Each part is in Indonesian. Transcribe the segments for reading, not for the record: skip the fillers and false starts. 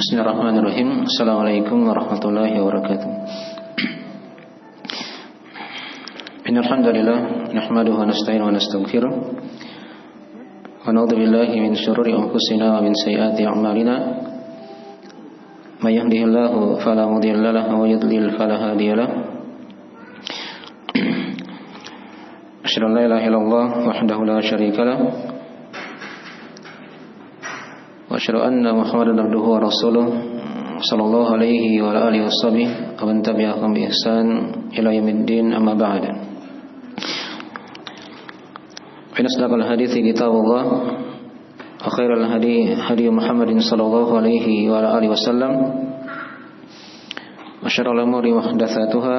Bismillahirrahmanirrahim. Assalamualaikum warahmatullahi wabarakatuh. Innal hamdalillah nahmaduhu wa nasta'inuhu wa nastaghfiruh wa na'udzu billahi min shururi anfusina wa min sayyiati a'malina. May yahdihillahu fala mudilla lahu wa may yudlil fala hadiya lahu. Asyhadu an la ilaha illallah wahdahu la syarika lahu wa asyhadu anna Muhammadan abduhu wa rasuluh sallallahu alaihi wa alihi washabbihi wa man tabi'ahum bi ihsan ila yaumiddin, amma ba'd. Fa asdaqal hadithi kitabullah wa khairal hadi hadi Muhammadin sallallahu alaihi wa alihi wasallam wa syarrul umuri muhdatsatuha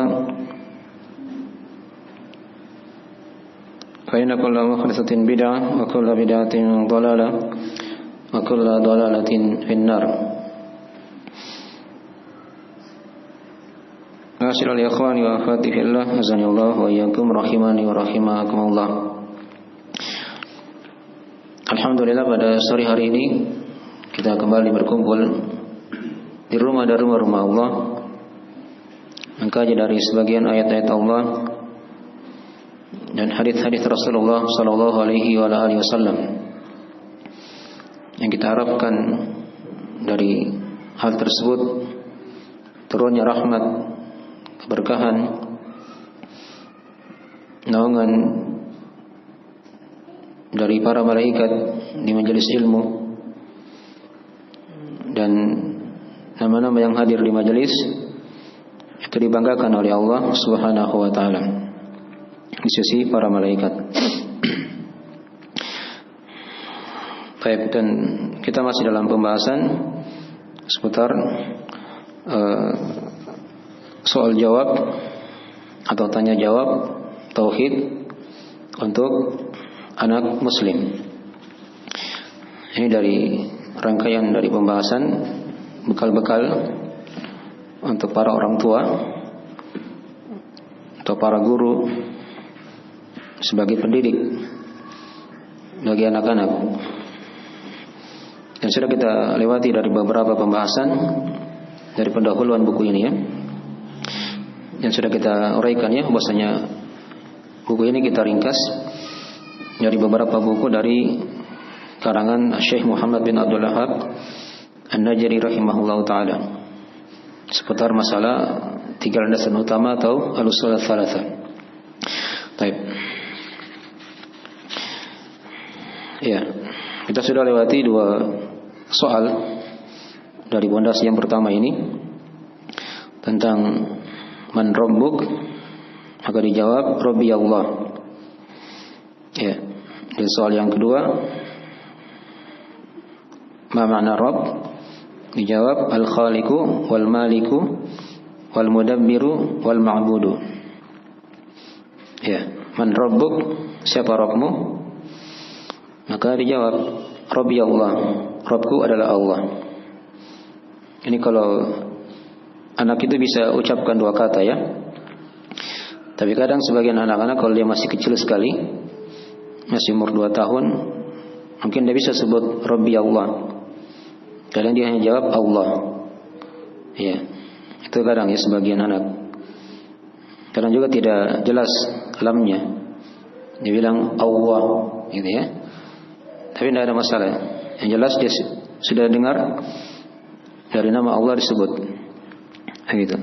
fa inna kulla muhdatsatin bid'ah wa kulla bid'atin dhalalah wa kullu dhalalatin finnar. Ma'asyiral ikhwani wa akhwati fillah, azanillahu wa iyyakum rahimani wa rahimakumullah. Alhamdulillah, pada sore hari ini kita kembali berkumpul di rumah dari rumah Allah, mengkaji dari sebagian ayat-ayat Allah dan hadis-hadis Rasulullah sallallahu alaihi wa alihi wasallam. Yang kita harapkan dari hal tersebut turunnya rahmat, keberkahan, naungan dari para malaikat di majelis ilmu, dan nama-nama yang hadir di majelis itu dibanggakan oleh Allah Subhanahu wa taala di sisi para malaikat. Baik, dan kita masih dalam pembahasan seputar soal jawab atau tanya jawab tauhid untuk anak muslim. Ini dari rangkaian dari pembahasan bekal-bekal untuk para orang tua atau para guru sebagai pendidik bagi anak-anak. Dan sudah kita lewati dari beberapa pembahasan dari pendahuluan buku ini ya. Dan sudah kita uraikan ya, bahwasanya buku ini kita ringkas dari beberapa buku dari karangan Syekh Muhammad bin Abdul Wahhab An-Najari rahimahullahu taala seputar masalah tiga landasan utama atau al-usul ats-tsalatsa. Baik. Ya, kita sudah lewati dua soal dari pondasi yang pertama ini tentang man rabbuk, maka dijawab Rabbi Allah. Ya. Dan soal yang kedua, ma ma'na Rabb, dijawab al-khaliqu wal maliku wal mudabbiru wal ma'budu. Ya, man rabbuk, siapa Rabbmu? Maka dijawab Rabbi Allah, Rabbku adalah Allah. Ini kalau anak itu bisa ucapkan dua kata ya. Tapi kadang sebagian anak-anak kalau dia masih kecil sekali, masih umur 2 tahun, mungkin dia bisa sebut Rabbi Allah. Kadang dia hanya jawab Allah. Ya, itu kadang ya sebagian anak. Kadang juga tidak jelas lamnya. Dia bilang Allah gitu ya. Tapi tidak ada masalah. Yang jelas dia sudah dengar dari nama Allah disebut. Gitu.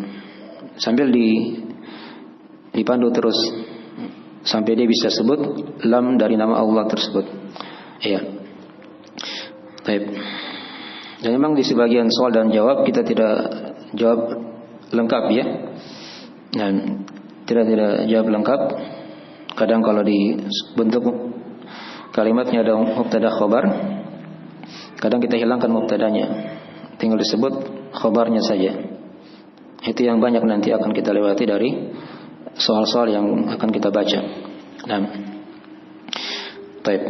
Sambil dipandu terus sampai dia bisa sebut lam dari nama Allah tersebut. Iya. Baik. Dan memang di sebagian soal dan jawab kita tidak jawab lengkap ya. Dan tidak jawab lengkap. Kadang kalau di bentuk kalimatnya ada mubtada khabar, kadang kita hilangkan mubtadanya, tinggal disebut khabarnya saja. Itu yang banyak nanti akan kita lewati dari soal-soal yang akan kita baca. Nah, baik.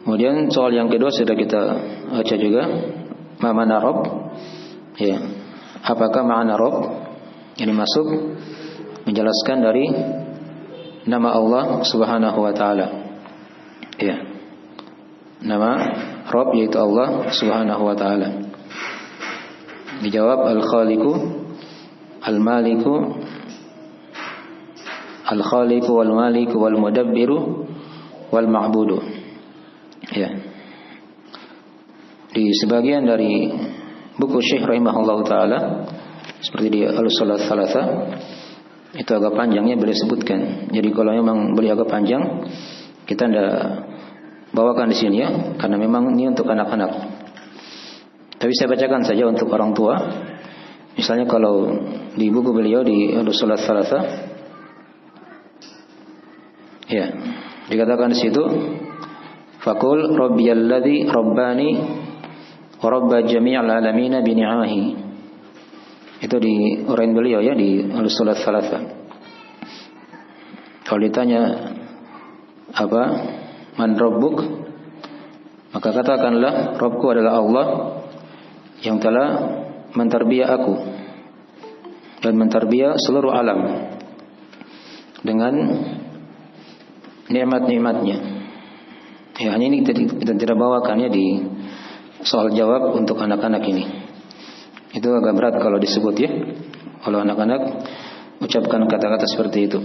Kemudian soal yang kedua sudah kita baca juga, ma ma'na Rabb. Ya, apakah ma'na Rabb? Ini masuk menjelaskan dari nama Allah Subhanahu wa taala. Ya. nama Rabb yaitu Allah Subhanahu wa taala? Dijawab Al-Khaliqu, Al-Maliku, Al-Khaliqu wal Maliku wal Mudabbiru wal Ma'budu. Ya. Di sebagian dari buku Syekh rahimahullahu taala seperti di Al-Salat Thalatha itu agak panjangnya beliau sebutkan. Jadi kalau memang beliau agak panjang, kita tidak bawakan di sini ya, karena memang ini untuk anak-anak. Tapi saya bacakan saja untuk orang tua. Misalnya kalau di buku beliau di Al-Salat Thalatha, ya, dikatakan di situ, Faqul Rabbiyalladzi Rabbani wa Rabba Jami'al Alamin bi ni'amihi. Itu di uraian beliau ya di Al-Salat Thalatha. Kalau ditanya apa man rabbuk, maka katakanlah Rabbku adalah Allah yang telah mentarbiah aku dan mentarbiah seluruh alam dengan nikmat-nikmatnya. Ya, hanya ini kita tidak bawakannya di soal jawab untuk anak-anak ini. Itu agak berat kalau disebut ya. Kalau anak-anak ucapkan kata-kata seperti itu.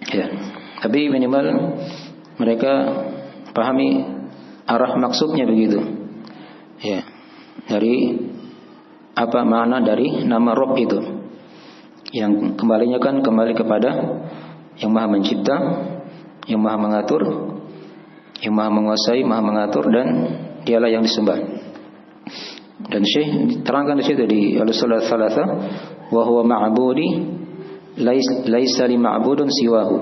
Ya. Tapi minimal mereka pahami arah maksudnya begitu. Ya. Dari apa makna dari nama Rabb itu. Yang kembalinya kan kembali kepada yang Maha Mencipta, yang Maha Mengatur, yang Maha Menguasai, Maha Mengatur, dan Dialah yang disembah. Dan Syekh terangkan di situ di Al-Salat Thalatha, wa huwa ma'budi laisa li ma'budun siwahu.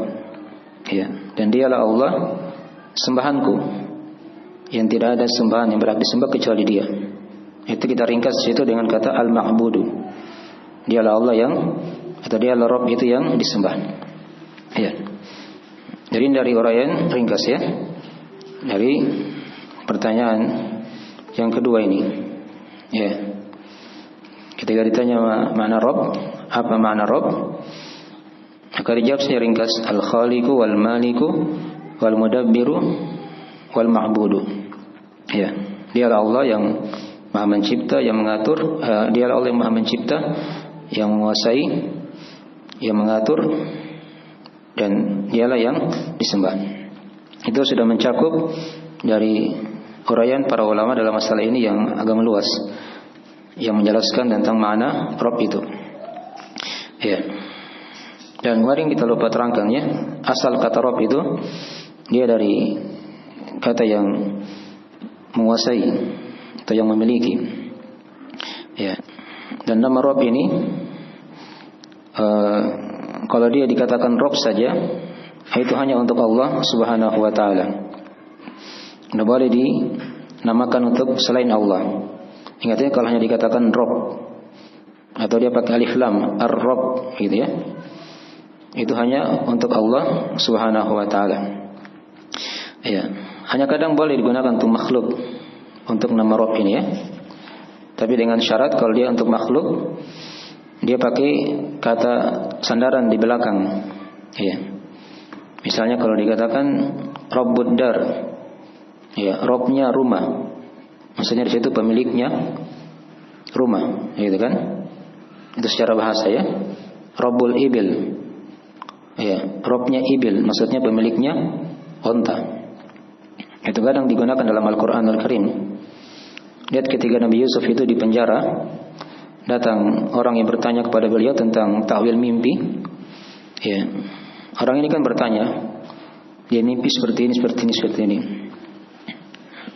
Ya, dan Dialah Allah sembahanku, yang tidak ada sembahan yang berhak disembah kecuali Dia. Itu kita ringkas di situ dengan kata al-ma'budu. Dialah Allah yang, atau Dialah Rabb itu yang disembah. Ya. Jadi dari uraian ringkas ya, dari pertanyaan yang kedua ini. Ya. Ketika ditanya makna Rabb, apa makna Rabb? Maka dijawab secara ringkas, Al-Khaliqu wal Maliku wal Mudabbiru wal Ma'budu. Ya, Dialah Allah yang Maha Mencipta, yang mengatur. Dialah Allah yang Maha Mencipta, yang menguasai, yang mengatur, dan Dialah yang disembah. Itu sudah mencakup dari uraian para ulama dalam masalah ini yang agak meluas, yang menjelaskan tentang makna Rabb itu. Ya. Dan kemarin kita lupa terangkannya, asal kata Rabb itu dia dari kata yang menguasai atau yang memiliki. Ya. Dan nama Rabb ini kalau dia dikatakan Rabb saja, itu hanya untuk Allah Subhanahu wa taala. Tidak boleh dinamakan untuk selain Allah. Ingatnya kalau hanya dikatakan Rabb atau dia pakai alif lam ar-Rabb gitu ya, itu hanya untuk Allah Subhanahu wa taala. Ya, hanya kadang boleh digunakan untuk makhluk untuk nama Rabb ini ya. Tapi dengan syarat kalau dia untuk makhluk, dia pakai kata sandaran di belakang. Ya. Misalnya kalau dikatakan Rabbud Dar, ya, Rabbnya rumah. Maksudnya di situ pemiliknya rumah, gitu kan? Itu secara bahasa ya. Rabbul Ibil. Ya, Rabbnya Ibil, maksudnya pemiliknya onta. Itu kadang digunakan dalam Al-Qur'anul Karim. Lihat ketika Nabi Yusuf itu di penjara, datang orang yang bertanya kepada beliau tentang ta'wil mimpi. Ya. Orang ini kan bertanya, dia mimpi seperti ini, seperti ini, seperti ini.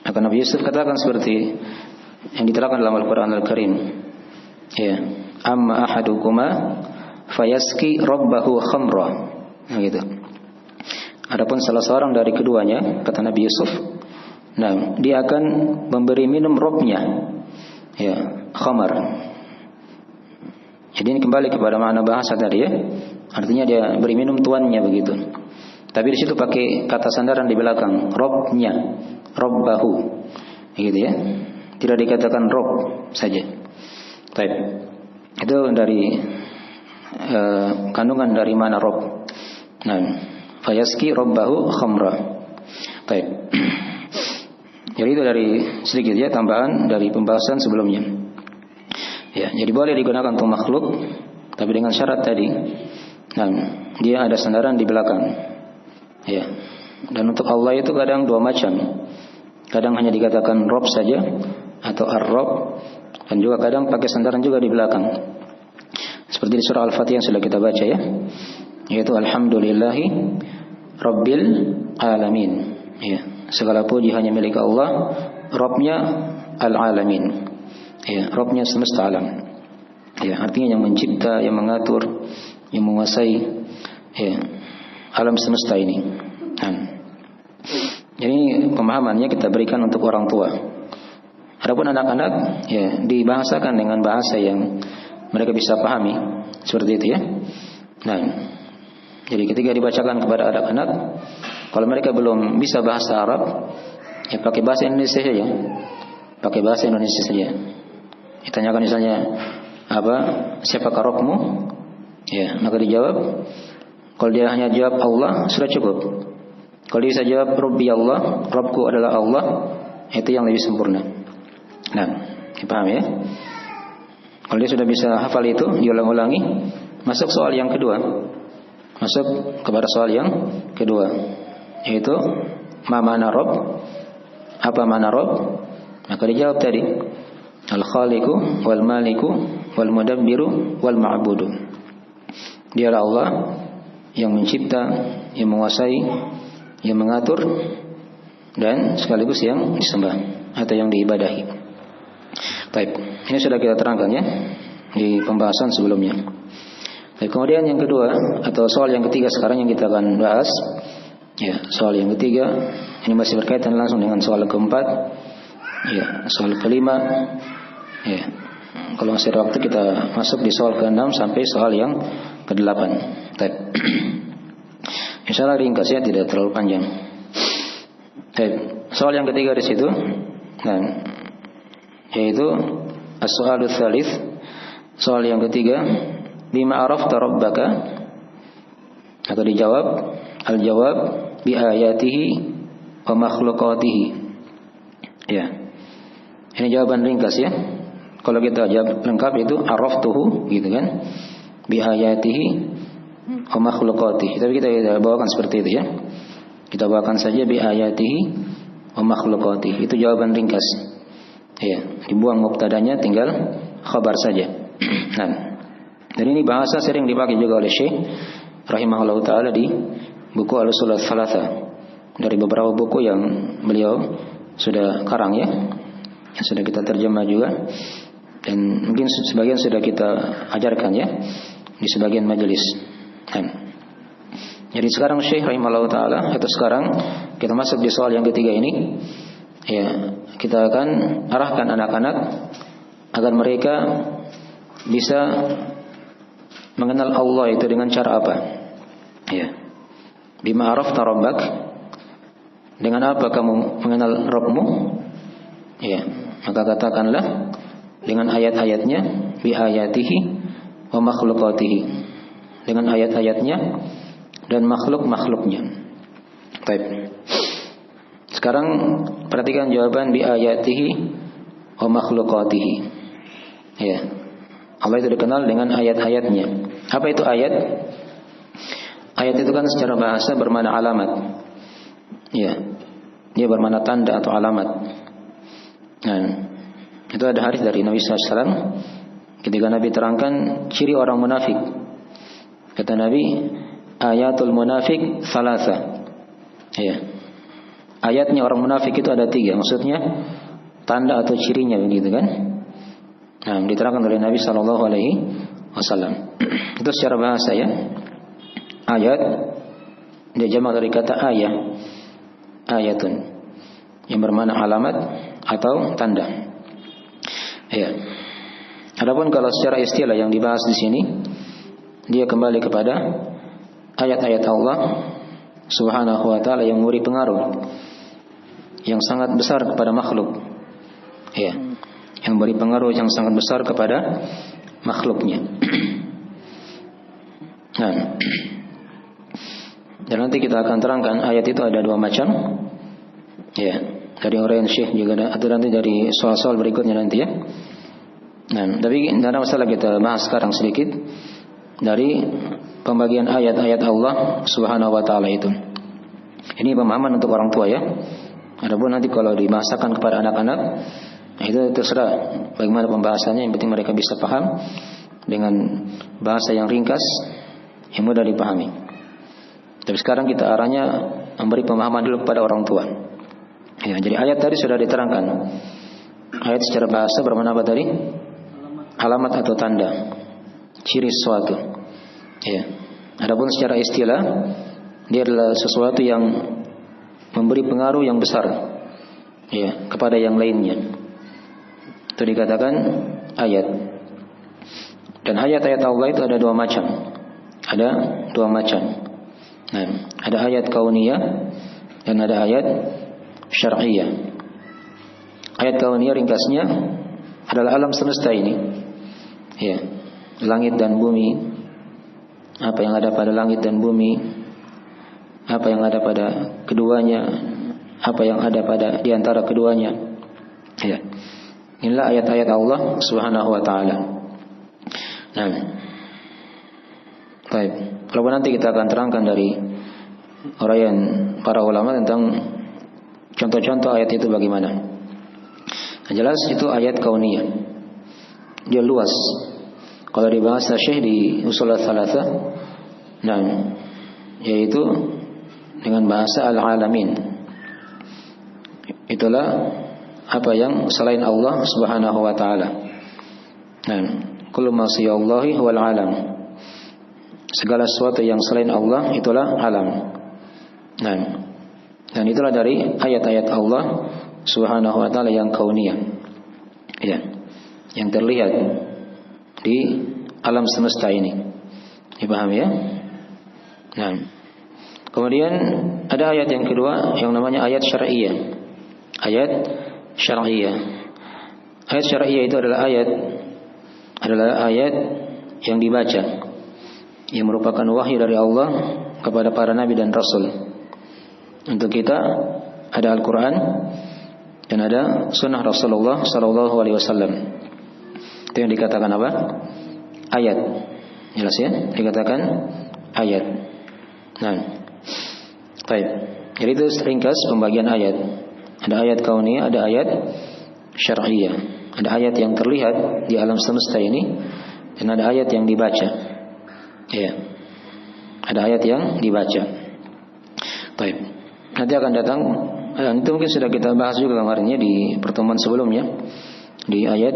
Maka Nabi Yusuf katakan seperti yang diterangkan dalam Al-Quran Al-Karim. Ya, amma ahadukuma fayaski rabbahu khamra. Nah, gitu. Adapun salah seorang dari keduanya, kata Nabi Yusuf, nah, dia akan memberi minum Rabbnya, ya, khamar. Jadi ini kembali kepada makna bahasa tadi ya. Artinya dia beri minum tuannya begitu. Tapi di situ pakai kata sandaran di belakang, Rabbnya, Rabbahu, gitu ya. Tidak dikatakan Rabb saja. Baik. Itu dari kandungan dari mana Rabb. Nah, fayaski Rabbahu khamra. Baik. Jadi itu dari sedikit ya tambahan dari pembahasan sebelumnya. Ya, jadi boleh digunakan untuk makhluk, tapi dengan syarat tadi. Nah, dia ada sandaran di belakang. Ya. Dan untuk Allah itu kadang dua macam. Kadang hanya dikatakan Rob saja atau Ar-Rob, dan juga kadang pakai sandaran juga di belakang. Seperti di surah Al-Fatihah yang sudah kita baca ya. Yaitu Alhamdulillahi Rabbil Alamin. Ya, segala puji hanya milik Allah, Rabbnya Al-Alamin. Ya, Rabbnya semesta alam. Ya, artinya yang mencipta, yang mengatur, yang menguasai ya, alam semesta ini. Nah, jadi pemahamannya kita berikan untuk orang tua. Adapun anak-anak ya dibahasakan dengan bahasa yang mereka bisa pahami, seperti itu ya. Nah, jadi ketika dibacakan kepada anak-anak, kalau mereka belum bisa bahasa Arab, ya pakai bahasa Indonesia saja. Pakai bahasa Indonesia saja. Ditanyakan misalnya apa? Siapakah Rabbmu? Ya, maka dijawab. Kalau dia hanya jawab Allah, sudah cukup. Kalau dia bisa jawab Rabbi Allah, Rabbku adalah Allah, itu yang lebih sempurna. Nah, dipaham ya? Kalau dia sudah bisa hafal itu, diulang-ulangi, masuk soal yang kedua. Masuk kepada soal yang kedua, yaitu ma mana Rabb? Apa mana Rabb? Maka dijawab tadi, Al-Khaliqu wal Maliku wal Mudabbiru wal Ma'budu. Dialah Allah yang mencipta, yang menguasai, yang mengatur, dan sekaligus yang disembah atau yang diibadahi. Baik, ini sudah kita terangkan ya di pembahasan sebelumnya. Baik, kemudian yang kedua atau soal yang ketiga sekarang yang kita akan bahas. Ya, soal yang ketiga ini masih berkaitan langsung dengan soal keempat. Ya, soal kelima. Ya, kalau masih ada waktu kita masuk di soal ke-6 sampai soal yang ke-8. Baik. Insyaallah ringkas ya, tidak terlalu panjang. Baik, soal yang ketiga di situ. Nah, yaitu as-soalul tsalits, soal yang ketiga, bima arafta rabbaka. Atau dijawab, al-jawab bi ayatihi wa makhluqatihi. Ya. Ini jawaban ringkas ya. Kalau kita jawab lengkap itu araftuhu gitu kan. Bi ayatihi wa makhluqatihi. Tapi kita bawakan seperti itu ya. Kita bawakan saja bi ayatihi wa makhluqatihi. Itu jawaban ringkas. Ya, dibuang mubtadanya, tinggal khabar saja. Nah, dan ini bahasa sering dipakai juga oleh Syekh rahimahullah taala di buku Al-Ushul Tsalatsa. Dari beberapa buku yang beliau sudah karang ya, yang sudah kita terjemah juga, dan mungkin sebagian sudah kita ajarkan ya di sebagian majelis. Jadi sekarang Syekh rahimahullah taala, atau sekarang kita masuk di soal yang ketiga ini. Ya, kita akan arahkan anak-anak agar mereka bisa mengenal Allah itu dengan cara apa? Ya. Bima arafta rabbak, dengan apa kamu mengenal Rabbmu? Ya, maka katakanlah dengan ayat-ayatnya, bi ayatihi wa makhluqatihi, dengan ayat-ayatnya dan makhluk-makhluknya. Baik. Sekarang perhatikan jawaban bi ayatihi wa makhluqatihi. Ya. Allah itu dikenal dengan ayat-ayatnya. Apa itu ayat? Ayat itu kan secara bahasa bermakna alamat. Ya. Dia bermakna tanda atau alamat. Nah, itu ada hadis dari Nabi SAW ketika Nabi terangkan ciri orang munafik. Kata Nabi, ayatul munafik salasa. Ya. Ayatnya orang munafik itu ada 3. Maksudnya tanda atau cirinya begitu kan? Nah, diterangkan oleh Nabi SAW. Itu secara bahasa ya. Ayat dia jamak dari kata ayah, ayatun, yang bermakna alamat atau tanda. Ya. Adapun kalau secara istilah yang dibahas di sini, dia kembali kepada ayat-ayat Allah Subhanahu wa taala yang memberi pengaruh yang sangat besar kepada makhluk. Ya. Yang memberi pengaruh yang sangat besar kepada makhluknya. Nah, dan nanti kita akan terangkan ayat itu ada 2 macam. Ya, dari orang Syekh juga atau nanti dari soal-soal berikutnya nanti ya. Nah, tapi tidak ada masalah, kita bahas sekarang sedikit dari pembagian ayat-ayat Allah Subhanahu wa taala itu. Ini pemahaman untuk orang tua ya. Adapun nanti kalau dibahasakan kepada anak-anak, itu terserah bagaimana pembahasannya, yang penting mereka bisa paham dengan bahasa yang ringkas, yang mudah dipahami. Tapi sekarang kita arahnya memberi pemahaman dulu kepada orang tua. Ya, jadi ayat tadi sudah diterangkan. Ayat secara bahasa bermakna apa tadi? Alamat atau tanda, ciri sesuatu. Ya. Adapun secara istilah, dia adalah sesuatu yang memberi pengaruh yang besar ya kepada yang lainnya. Itu dikatakan ayat. Dan ayat-ayat Allah itu ada dua macam. Ada dua macam. Nah, ada ayat kauniyah dan ada ayat syar'iyah. Ayat kauniyah ringkasnya adalah alam semesta ini. Ya, langit dan bumi. Apa yang ada pada langit dan bumi, apa yang ada pada keduanya, apa yang ada pada di antara keduanya. Ya. Inilah ayat-ayat Allah Subhanahu wa taala. Nah, baik. Kalau nanti kita akan terangkan dari uraian para ulama tentang contoh-contoh ayat itu bagaimana. Nah, jelas itu ayat kauniyah. Dia luas. Kalau di bahasa Syekh di Ushul Tsalatsah, nah, yaitu dengan bahasa al-alamin. Itulah apa yang selain Allah Subhanahu wa taala. Nah, kullu ma siyallahi huwal alam. Segala sesuatu yang selain Allah itulah alam. Nah, dan itulah dari ayat-ayat Allah Subhanahu wa taala yang kauniyah. Ya. Yang terlihat di alam semesta ini. Dipahami ya? Nah, kemudian ada ayat yang kedua yang namanya ayat syar'iyah. Ayat syar'iyah. Ayat syar'iyah itu adalah ayat yang dibaca, yang merupakan wahyu dari Allah kepada para nabi dan rasul. Untuk kita ada Al-Quran dan ada sunnah Rasulullah sallallahu alaihi wasallam. Itu yang dikatakan apa? Ayat. Jelas ya? Dikatakan ayat. Nah, baik. Jadi itu ringkas pembagian ayat. Ada ayat kauniyah, ada ayat syar'iyah. Ada ayat yang terlihat di alam semesta ini dan ada ayat yang dibaca. Ya. Ada ayat yang dibaca. Baik. Nanti akan datang, itu mungkin sudah kita bahas juga kemarinnya di pertemuan sebelumnya di ayat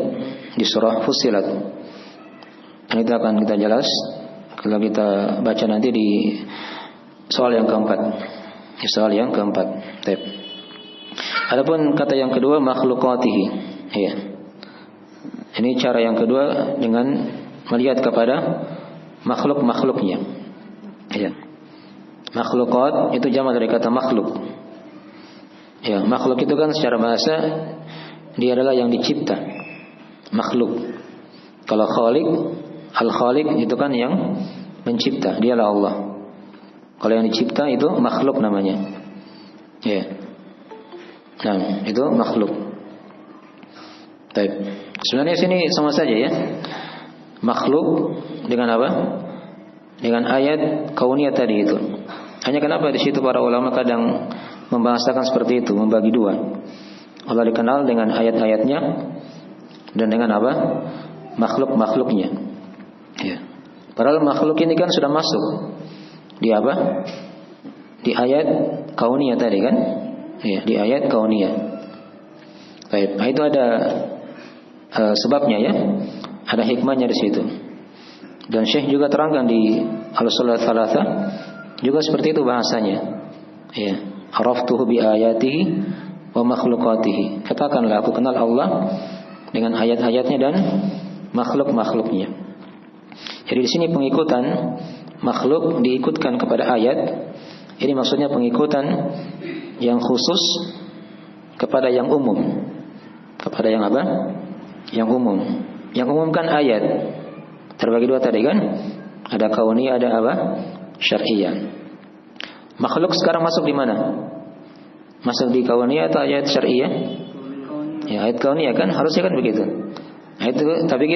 di surah Fussilat. Dan itu akan kita jelas kalau kita baca nanti di soal yang keempat. Di soal yang keempat. Baik. Adapun kata yang kedua makhlukatihi. Ya. Ini cara yang kedua dengan melihat kepada makhluk-makhluknya. Ya. Makhlukat itu jamak dari kata makhluk. Ya, makhluk itu kan secara bahasa dia adalah yang dicipta. Makhluk. Kalau khaliq, al-khaliq itu kan yang mencipta, dialah Allah. Kalau yang dicipta itu makhluk namanya. Ya. Nah, itu makhluk. Baik. Sebenarnya sini sama saja ya. Makhluk dengan apa? Dengan ayat kauniyah tadi itu. Hanya kenapa di situ para ulama kadang membahasakan seperti itu, membagi dua. Allah dikenal dengan ayat-ayatnya dan dengan apa? Makhluk-makhluknya. Ya. Padahal makhluk ini kan sudah masuk di apa? Di ayat kauniyah tadi kan? Ya, di ayat kauniyah. Baik, nah, itu ada sebabnya ya. Ada hikmahnya di situ. Dan Syekh juga terangkan di Al-Ushul Tsalatsah juga seperti itu bahasanya. Ya, araftuhu bi ayatihi wa makhluqatihi. Katakanlah aku kenal Allah dengan ayat-ayatnya dan makhluk-makhluknya. Jadi di sini pengikutan makhluk diikutkan kepada ayat. Ini maksudnya pengikutan yang khusus kepada yang umum. Kepada yang apa? Yang umum. Yang umum kan ayat. Terbagi dua tadi kan? Ada kauni, ada apa? Syar'iyah. Makhluk sekarang masuk di mana? Masuk di kauniyah atau ayat syar'iyah? Ya, ayat kauniyah kan harusnya kan begitu. Nah, itu tapi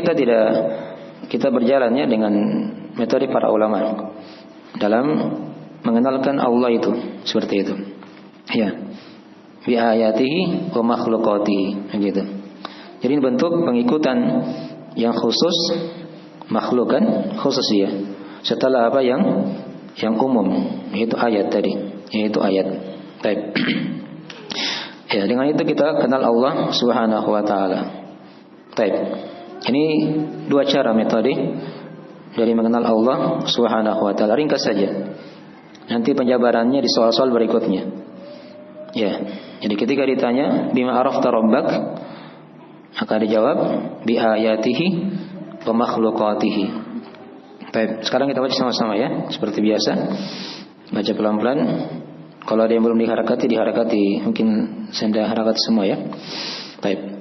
kita berjalannya dengan metode para ulama dalam mengenalkan Allah itu seperti itu. Ya. Bi ayatihi wa makhluqatihi begitu. Jadi bentuk pengikutan yang khusus makhluk kan khusus dia. Setelah apa yang umum yaitu ayat tadi, yaitu ayat. Baik. Ya, dengan itu kita kenal Allah Subhanahu wa taala. Baik. Ini dua cara metode dari mengenal Allah Subhanahu wa taala. Ringkas saja. Nanti penjabarannya di soal-soal berikutnya. Ya. Jadi ketika ditanya bima arafta rabbak, maka dijawab bi ayatihi wa makhluqatihi. Baik, sekarang kita baca sama-sama ya, seperti biasa. Baca pelan-pelan. Kalau ada yang belum diharakati, mungkin saya harakat semua ya. Baik.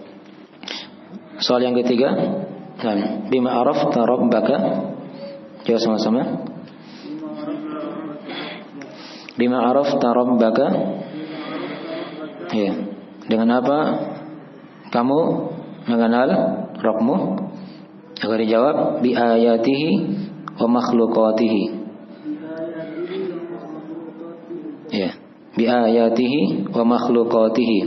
Soal yang ketiga, nah, bima arafta rabbaka. Jawab sama-sama. Bima arafta rabbaka. Ya. Dengan apa kamu mengenal Rabbmu? Agar dijawab bi ayatihi wa makhluqatihi. Ya, bi ayatihi wa makhluqatihi.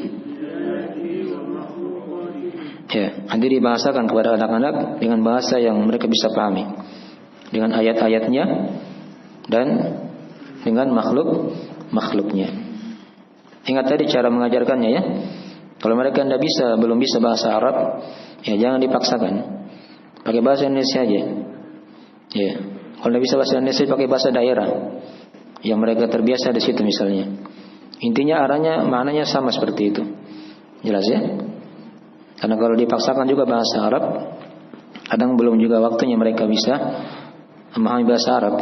Ya, nanti dibahasakan kepada anak-anak dengan bahasa yang mereka bisa pahami. Dengan ayat-ayatnya dan dengan makhluknya. Ingat tadi cara mengajarkannya ya. Kalau mereka belum bisa bahasa Arab, ya jangan dipaksakan. Pakai bahasa Indonesia aja. Ya. Kalau tidak bisa bahasa Indonesia, pakai bahasa daerah yang mereka terbiasa di situ misalnya. Intinya arahnya, maknanya sama seperti itu. Jelas ya? Karena kalau dipaksakan juga bahasa Arab, kadang belum juga waktunya mereka bisa memahami bahasa Arab.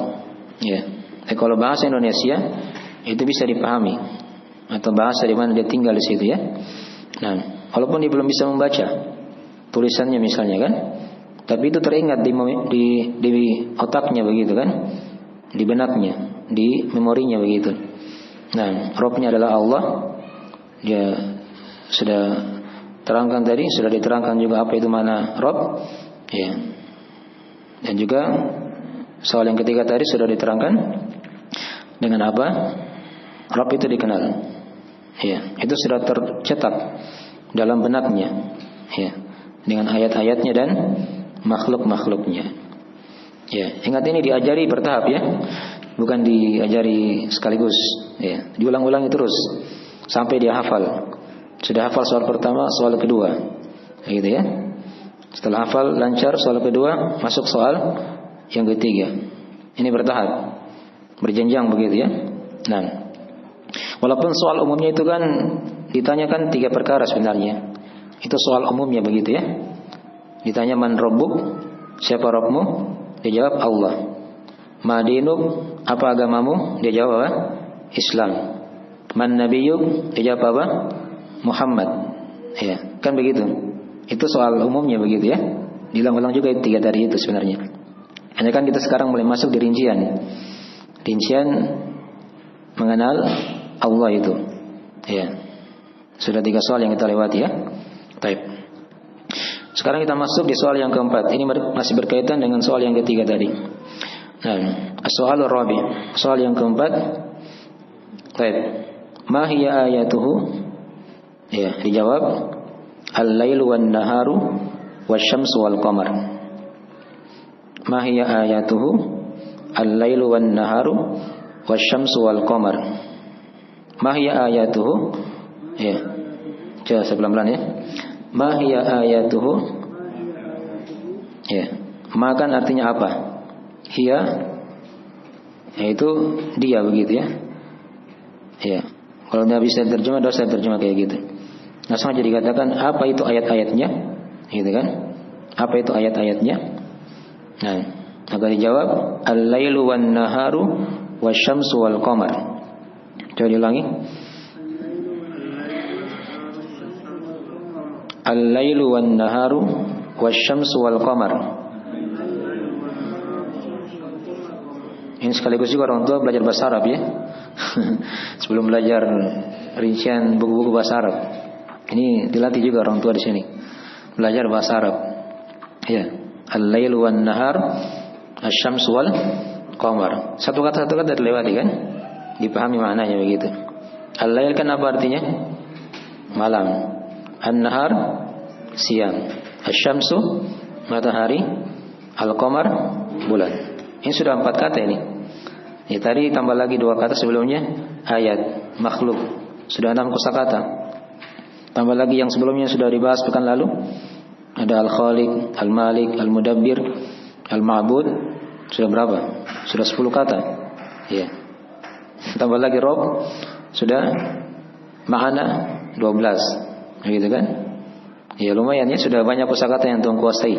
Ya. Tapi kalau bahasa Indonesia itu bisa dipahami. Atau bahasa di mana dia tinggal di situ ya. Nah, walaupun dia belum bisa membaca tulisannya misalnya kan, tapi itu teringat di otaknya begitu kan, di benaknya, di memorinya begitu. Nah, Rabbnya adalah Allah. Dia sudah terangkan tadi, sudah diterangkan juga apa itu mana Rabb. Ya. Dan juga soal yang ketiga tadi sudah diterangkan dengan apa Rabb itu dikenal. Ya, itu sudah tercetak dalam benaknya. Ya, dengan ayat-ayatnya dan makhluk-makhluknya. Ya, ingat ini diajari bertahap ya. Bukan diajari sekaligus, ya. Diulang-ulangi terus sampai dia hafal. Sudah hafal soal pertama, soal kedua. Gitu ya. Setelah hafal lancar soal kedua, masuk soal yang ketiga. Ini bertahap. Berjenjang begitu ya. Nah, walaupun soal umumnya itu kan ditanyakan 3 perkara sebenarnya. Itu soal umumnya begitu ya. Ditanya man rabbuk, siapa Rabbmu? Dia jawab Allah. Ma dinuk, apa agamamu? Dia jawab apa? Islam. Man nabiyuk? Dia jawab apa? Muhammad. Ya, kan begitu. Itu soal umumnya begitu ya. Diulang-ulang juga 3 dari itu sebenarnya. Hanya kan kita sekarang mulai masuk di rincian. Rincian mengenal Allah itu. Ya. Sudah 3 soal yang kita lewati ya. Baik. Sekarang kita masuk di soal yang keempat. Ini masih berkaitan dengan soal yang ketiga tadi. Nah, soal rabi. Soal yang keempat. Baik. Ma hiya ayatuhu? Ya, dijawab al-lailu wan naharu wasyamsu wal qamar. Ma hiya ayatuhu? Al-lailu wan naharu wasyamsu wal qamar. Ma hiya ayatuhu? Ya. Coba pelan-pelan ya. Ma hiya ayatuhu? Ya. Ma kan artinya apa? Hiya yaitu dia begitu ya. Ya. Kalau tidak bisa terjemah, dosa terjemah kayak gitu. Langsung aja dikatakan apa itu ayat-ayatnya? Gitu kan? Apa itu ayat-ayatnya? Nah, maka dijawab al-lailu wan naharu wasyamsu wal qamar. Coba diulangi. Al-lailu wan naharu wasyamsu wal qamar. Ini sekaligus juga orang tua belajar bahasa Arab ya. Sebelum belajar rincian buku-buku bahasa Arab. Ini dilatih juga orang tua di sini. Belajar bahasa Arab. Ya, al-lail wan nahar, asy-syams wal qamar. Satu kata dilewati kan? Dipahami maknanya begitu. Al-lail kan apa artinya? Malam. An-nahar siang. Asy-syamsu matahari, al-qamar bulan. Ini sudah 4 kata ini. Ya, tadi tambah lagi 2 kata sebelumnya, ayat, makhluk. Sudah 6 kosakata. Tambah lagi yang sebelumnya sudah dibahas pekan lalu. Ada al-khaliq, al-malik, al-mudabbir, al-ma'bud. Sudah berapa? Sudah 10 kata. Ya. Tambah lagi Rabb. Sudah ma'ana 12. Begitu kan? Ya lumayan ya, sudah banyak kosakata yang antum kuasai.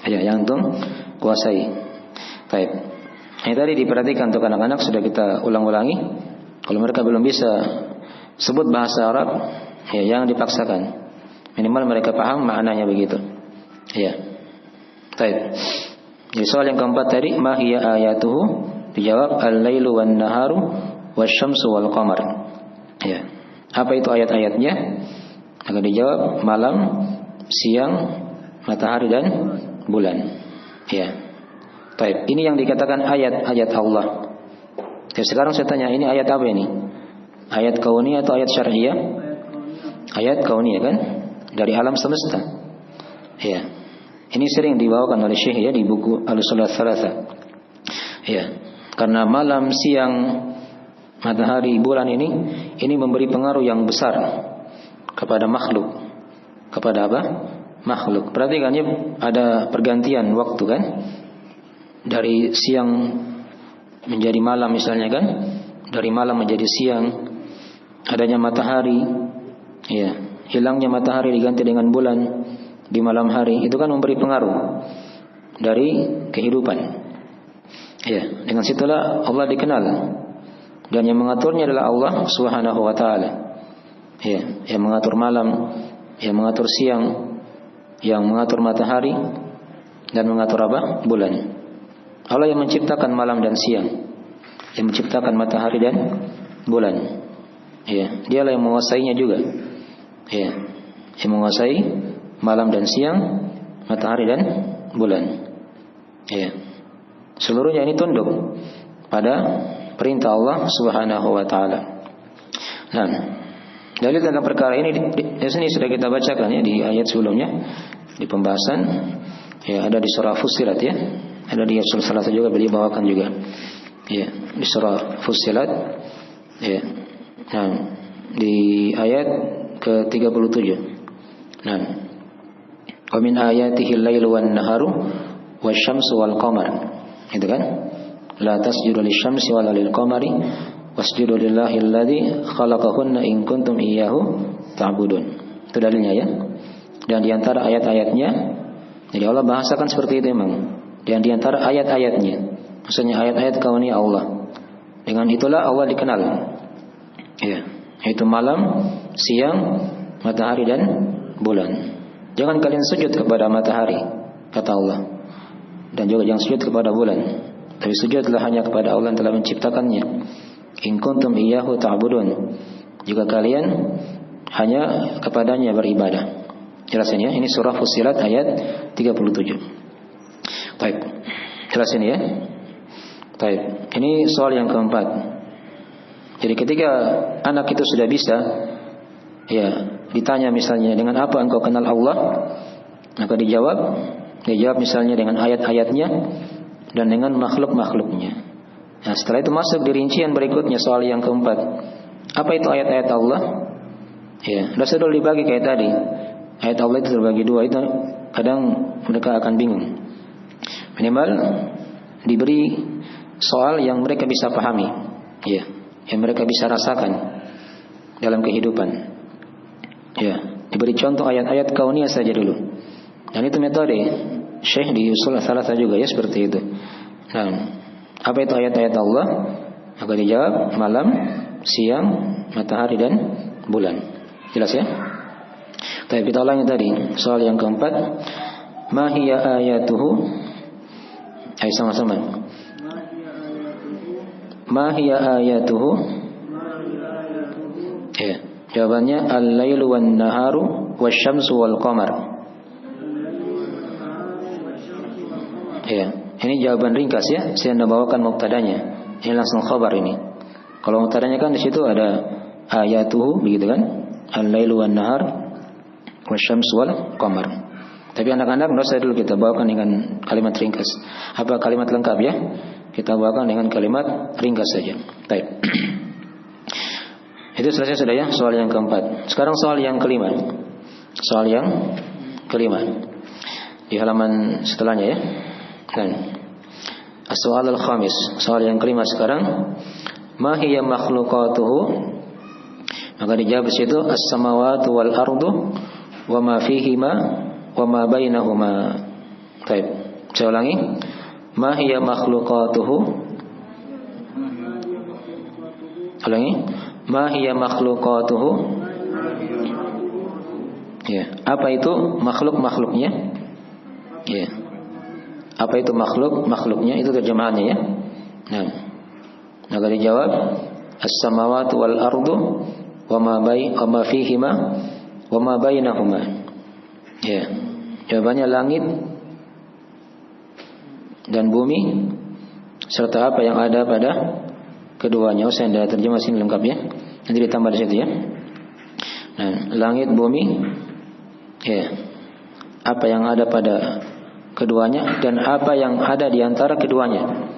Ya, yang antum kuasai. Baik. Ini tadi diperhatikan untuk anak-anak, sudah kita ulang-ulangi. Kalau mereka belum bisa sebut bahasa Arab, ya jangan dipaksakan. Minimal mereka paham maknanya begitu. Ya. Baik. Jadi soal yang keempat tadi, ma hiya ayatuhu? Dijawab al-lailu wan naharu wasyamsu wal qamar. Ya. Apa itu ayat-ayatnya? Akan dijawab malam, siang, matahari dan bulan. Ya. Baik, ini yang dikatakan ayat-ayat Allah. Jadi sekarang saya tanya, ini ayat apa ini? Ayat kauniyah atau ayat syar'iyah? Ayat kauniyah kan? Dari alam semesta. Ya. Ini sering dibawakan oleh Syekh ya di buku Al-Usul Ats-Tsalatsa. Ya. Karena malam, siang, matahari, bulan ini memberi pengaruh yang besar kepada makhluk. Kepada apa? Makhluk. Perhatikan ya, ada pergantian waktu kan? Dari siang menjadi malam misalnya kan, dari malam menjadi siang, adanya matahari, ya, hilangnya matahari diganti dengan bulan di malam hari, itu kan memberi pengaruh dari kehidupan. Ya, dengan situlah Allah dikenal, dan yang mengaturnya adalah Allah Subhanahu wa taala. Ya, yang mengatur malam, yang mengatur siang, yang mengatur matahari, dan mengatur apa? Bulan. Allah yang menciptakan malam dan siang, yang menciptakan matahari dan bulan. Ya, dialah yang menguasainya juga. Ya, yang menguasai malam dan siang, matahari dan bulan. Ya, seluruhnya ini tunduk pada perintah Allah Subhanahu wa taala. Nah, dalil tentang perkara ini di sini sudah kita bacakan ya di ayat sebelumnya di pembahasan. Ya, ada di surah Fussilat ya. Ada di surah Salat juga beliau bawakan juga. Ya, di surah Fussilat. Ya. Nah, di ayat ke-37. Nah, wa min ayatihi al-lailu wan naharu wasyamsu wal qamar. Itu kan? La tasjudu lisyamsi wala lil qamari wasjudu lillahi alladzi khalaqahunna in kuntum iyyahu ta'budun. Itu dalilnya ya. Dan di antara ayat-ayatnya, jadi Allah bahasakan seperti itu memang. Dan di antara ayat-ayatnya, maksudnya ayat-ayat kauniyah Allah. Dengan itulah Allah dikenal. Ya, yaitu malam, siang, matahari dan bulan. Jangan kalian sujud kepada matahari, kata Allah. Dan juga jangan sujud kepada bulan. Tapi sujudlah hanya kepada Allah yang telah menciptakannya. In kuntum iyyahu ta'budun. Jika kalian hanya kepadanya beribadah. Jelasin ya, ini surah Fussilat ayat 37. Baik, jelasin ya. Baik, ini soal yang keempat. Jadi ketika anak itu sudah bisa, ya, ditanya misalnya dengan apa engkau kenal Allah, maka dia jawab misalnya dengan ayat-ayatnya dan dengan makhluk-makhluknya. Nah, setelah itu masuk di rincian berikutnya soal yang keempat. Apa itu ayat-ayat Allah? Ya, sudah dibagi kayak tadi. Ayat Allah itu terbagi 2, itu kadang mereka akan bingung. Minimal diberi soal yang mereka bisa pahami, ya, yang mereka bisa rasakan dalam kehidupan. Ya, diberi contoh ayat-ayat kauniyah saja dulu. Dan itu metode Syekh di Usul Ats-Tsalatsa juga ya seperti itu. Nah, apa itu ayat-ayat Allah? Maka dijawab malam, siang, matahari dan bulan. Jelas ya? Tapi kita ulangi tadi soal yang keempat. Ma hiya ayatuhu? Ayo sama-sama. Ma hiya ayatuhu? Ya. Jawabannya al-lailu wan naharu wasyamsu wal qamar. Ya, ini jawaban ringkas ya. Saya anda bawakan mubtadanya. Ini langsung khabar ini. Kalau mubtadanya kan di situ ada ayatuhu begitu kan? Al-lailu wan nahar wasyamsu wal qamar. Tapi anak-anak enggak usah dulu, kita bawakan dengan kalimat ringkas. Apa kalimat lengkap ya? Kita bawakan dengan kalimat ringkas saja. Baik. Itu selesai sudah ya, soal yang keempat. Sekarang soal yang kelima. Soal yang kelima. Di halaman setelahnya ya. Dan as-soal al-khamis, soal yang kelima sekarang. Ma hiya makhluqatuhu? Maka dijawab di situ as-samawati wal ardu wa ma fihima wa ma bainahuma. Baik. Saya ulangi. Ma hiya makhluqatuhu? Ulangi. Ma hiya makhluqatuhu? Ya, apa itu makhluk-makhluknya? Ya. Apa itu makhluk-makhluknya? Itu terjemahannya ya. Nah, maka dijawab as-samawati wal ardu wa ma fihima wa ma bainahuma. Ya. Jawabannya langit dan bumi serta apa yang ada pada keduanya. Saya tidak terjemah sini lengkap ya. Nanti ditambah di situ ya. Nah, langit bumi, ya. Apa yang ada pada keduanya dan apa yang ada di antara keduanya.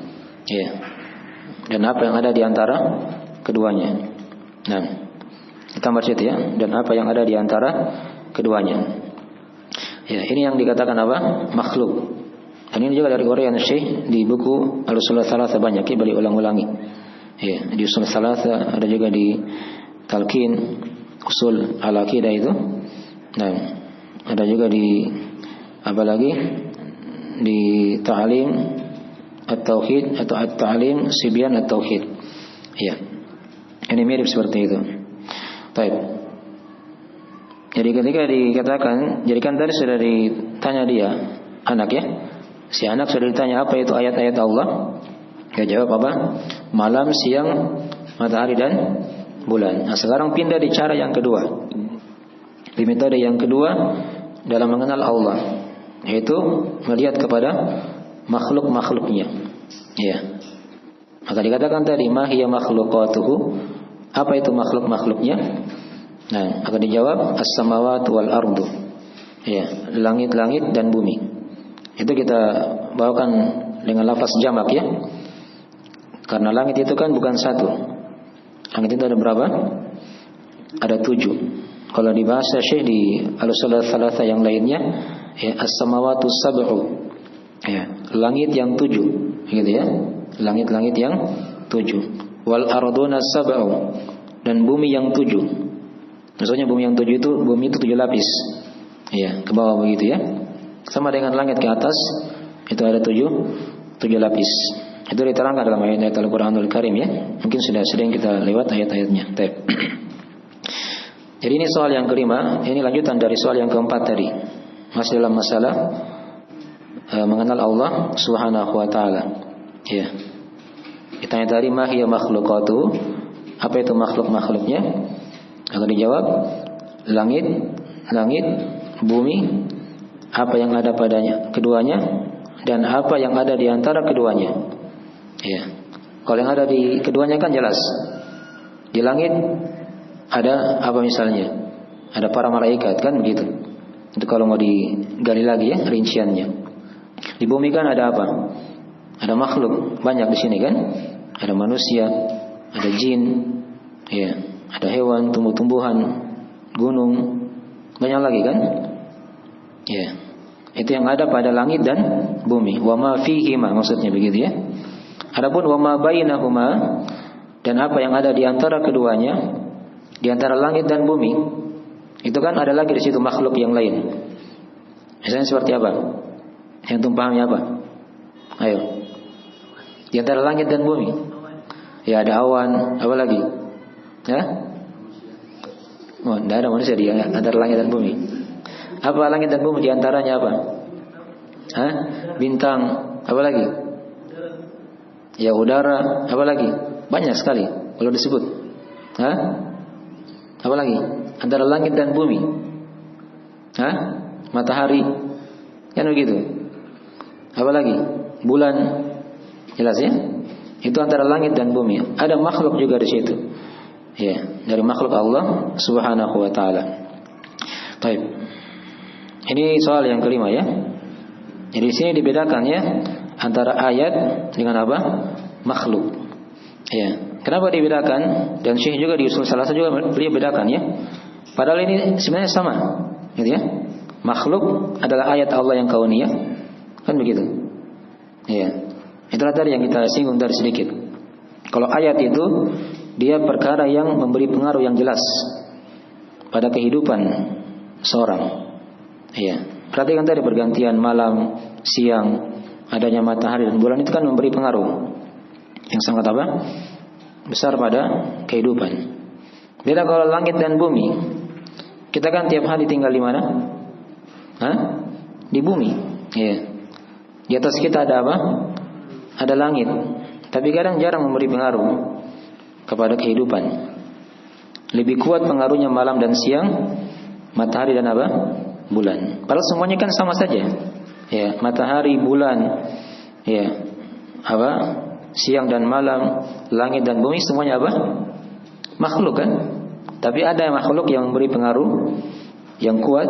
Ya. Dan apa yang ada di antara keduanya. Nah, ditambah di situ ya. Dan apa yang ada di antara keduanya. Ya, ini yang dikatakan apa? Makhluk. Dan ini juga dari uraian Syekh di buku Al-Usul Tsalatsa banyak ya, beliau ulang-ulangi. Ya, di Usul Tsalatsa ada juga di Talqin Usul Al-Aqidah itu. Nah, ada juga di apa lagi? Di Ta'lim At-Tauhid atau At-Ta'lim Sibyan At-Tauhid. Ya. Ini mirip seperti itu. Baik. Jadi ketika dikatakan, jadi kan tadi sudah ditanya dia, anak ya. Si anak sudah ditanya apa itu ayat-ayat Allah. Dia jawab apa? Malam, siang, matahari dan bulan. Nah, sekarang pindah di cara yang kedua. Di metode yang kedua dalam mengenal Allah, yaitu melihat kepada makhluk-makhluknya. Ya. Maka dikatakan tadi ma hiya makhluqatuhu? Apa itu makhluk-makhluknya? Nah, maka dijawab as-samawati wal ardu. Ya, langit-langit dan bumi. Itu kita bawakan dengan lafaz jamak ya. Karena langit itu kan bukan satu. Langit itu ada berapa? Ada 7. Kalau di bahasa Syekh di Al-Usul Tsalatsa yang lainnya, ya as-samawatu sab'u. Ya, langit yang 7, gitu ya. Langit-langit yang 7. Wal arduna sab'u, dan bumi yang 7. Maksudnya bumi yang 7 itu, bumi itu 7 lapis. Ya, ke bawah begitu ya. Sama dengan langit ke atas, itu ada 7 lapis. Itu diterangkan dalam ayat-ayat Al-Quranul Karim ya. Mungkin sudah sering kita lewat ayat-ayatnya. Jadi ini soal yang kelima. Ini lanjutan dari soal yang keempat tadi. Masih dalam masalah mengenal Allah Subhanahu wa ta'ala. Ya. Ditanya tadi ma hiya makhluqatu? Apa itu makhluk-makhluknya? Akan dijawab langit, bumi, apa yang ada padanya keduanya, dan apa yang ada di antara keduanya. Ya. Kalau yang ada di keduanya kan jelas. Di langit ada apa misalnya? Ada para malaikat kan begitu. Itu kalau mau digali lagi ya rinciannya. Di bumi kan ada apa? Ada makhluk banyak di sini kan? Ada manusia, ada jin, ya, ada hewan, tumbuh-tumbuhan, gunung, banyak lagi kan? Ya. Itu yang ada pada langit dan bumi. Wa ma fihima maksudnya begitu ya. Adapun wa ma bainahuma, dan apa yang ada di antara keduanya, di antara langit dan bumi, itu kan ada lagi di situ makhluk yang lain. Misalnya seperti apa? Yang tumpahnya apa? Ayo. Di antara langit dan bumi. Ya ada awan, apa lagi? Ya? Oh, tidak ada manusia di antara langit dan bumi. Apa langit dan bumi di antaranya apa? Hah? Bintang, apa lagi? Ya udara, apa lagi? Banyak sekali kalau disebut. Hah? Apa lagi? Antara langit dan bumi. Hah? Matahari. Kan begitu. Apa lagi? Bulan. Jelas ya? Itu antara langit dan bumi. Ada makhluk juga di situ. Ya, dari makhluk Allah Subhanahu wa taala. Baik. Ini soal yang kelima ya. Jadi di sini dibedakan ya antara ayat dengan apa? Makhluk. Ya. Kenapa dibedakan? Dan Syekh juga di Ushul Salasah juga beliau bedakan ya. Padahal ini sebenarnya sama, gitu ya. Makhluk adalah ayat Allah yang kauniyah, kan begitu. Ya. Itulah tadi yang kita singgung dari sedikit. Kalau ayat itu dia perkara yang memberi pengaruh yang jelas pada kehidupan seorang. Ya. Perhatikan tadi pergantian malam, siang, adanya matahari dan bulan itu kan memberi pengaruh yang sangat apa? Besar pada kehidupan. Beda kalau langit dan bumi. Kita kan tiap hari tinggal di mana? Hah? Di bumi. Ya. Di atas kita ada apa? Ada langit. Tapi kadang jarang memberi pengaruh kepada kehidupan. Lebih kuat pengaruhnya malam dan siang, matahari dan apa? Bulan. Padahal semuanya kan sama saja. Ya, matahari, bulan, ya, apa? Siang dan malam, langit dan bumi semuanya apa? Makhluk kan? Tapi ada makhluk yang memberi pengaruh yang kuat,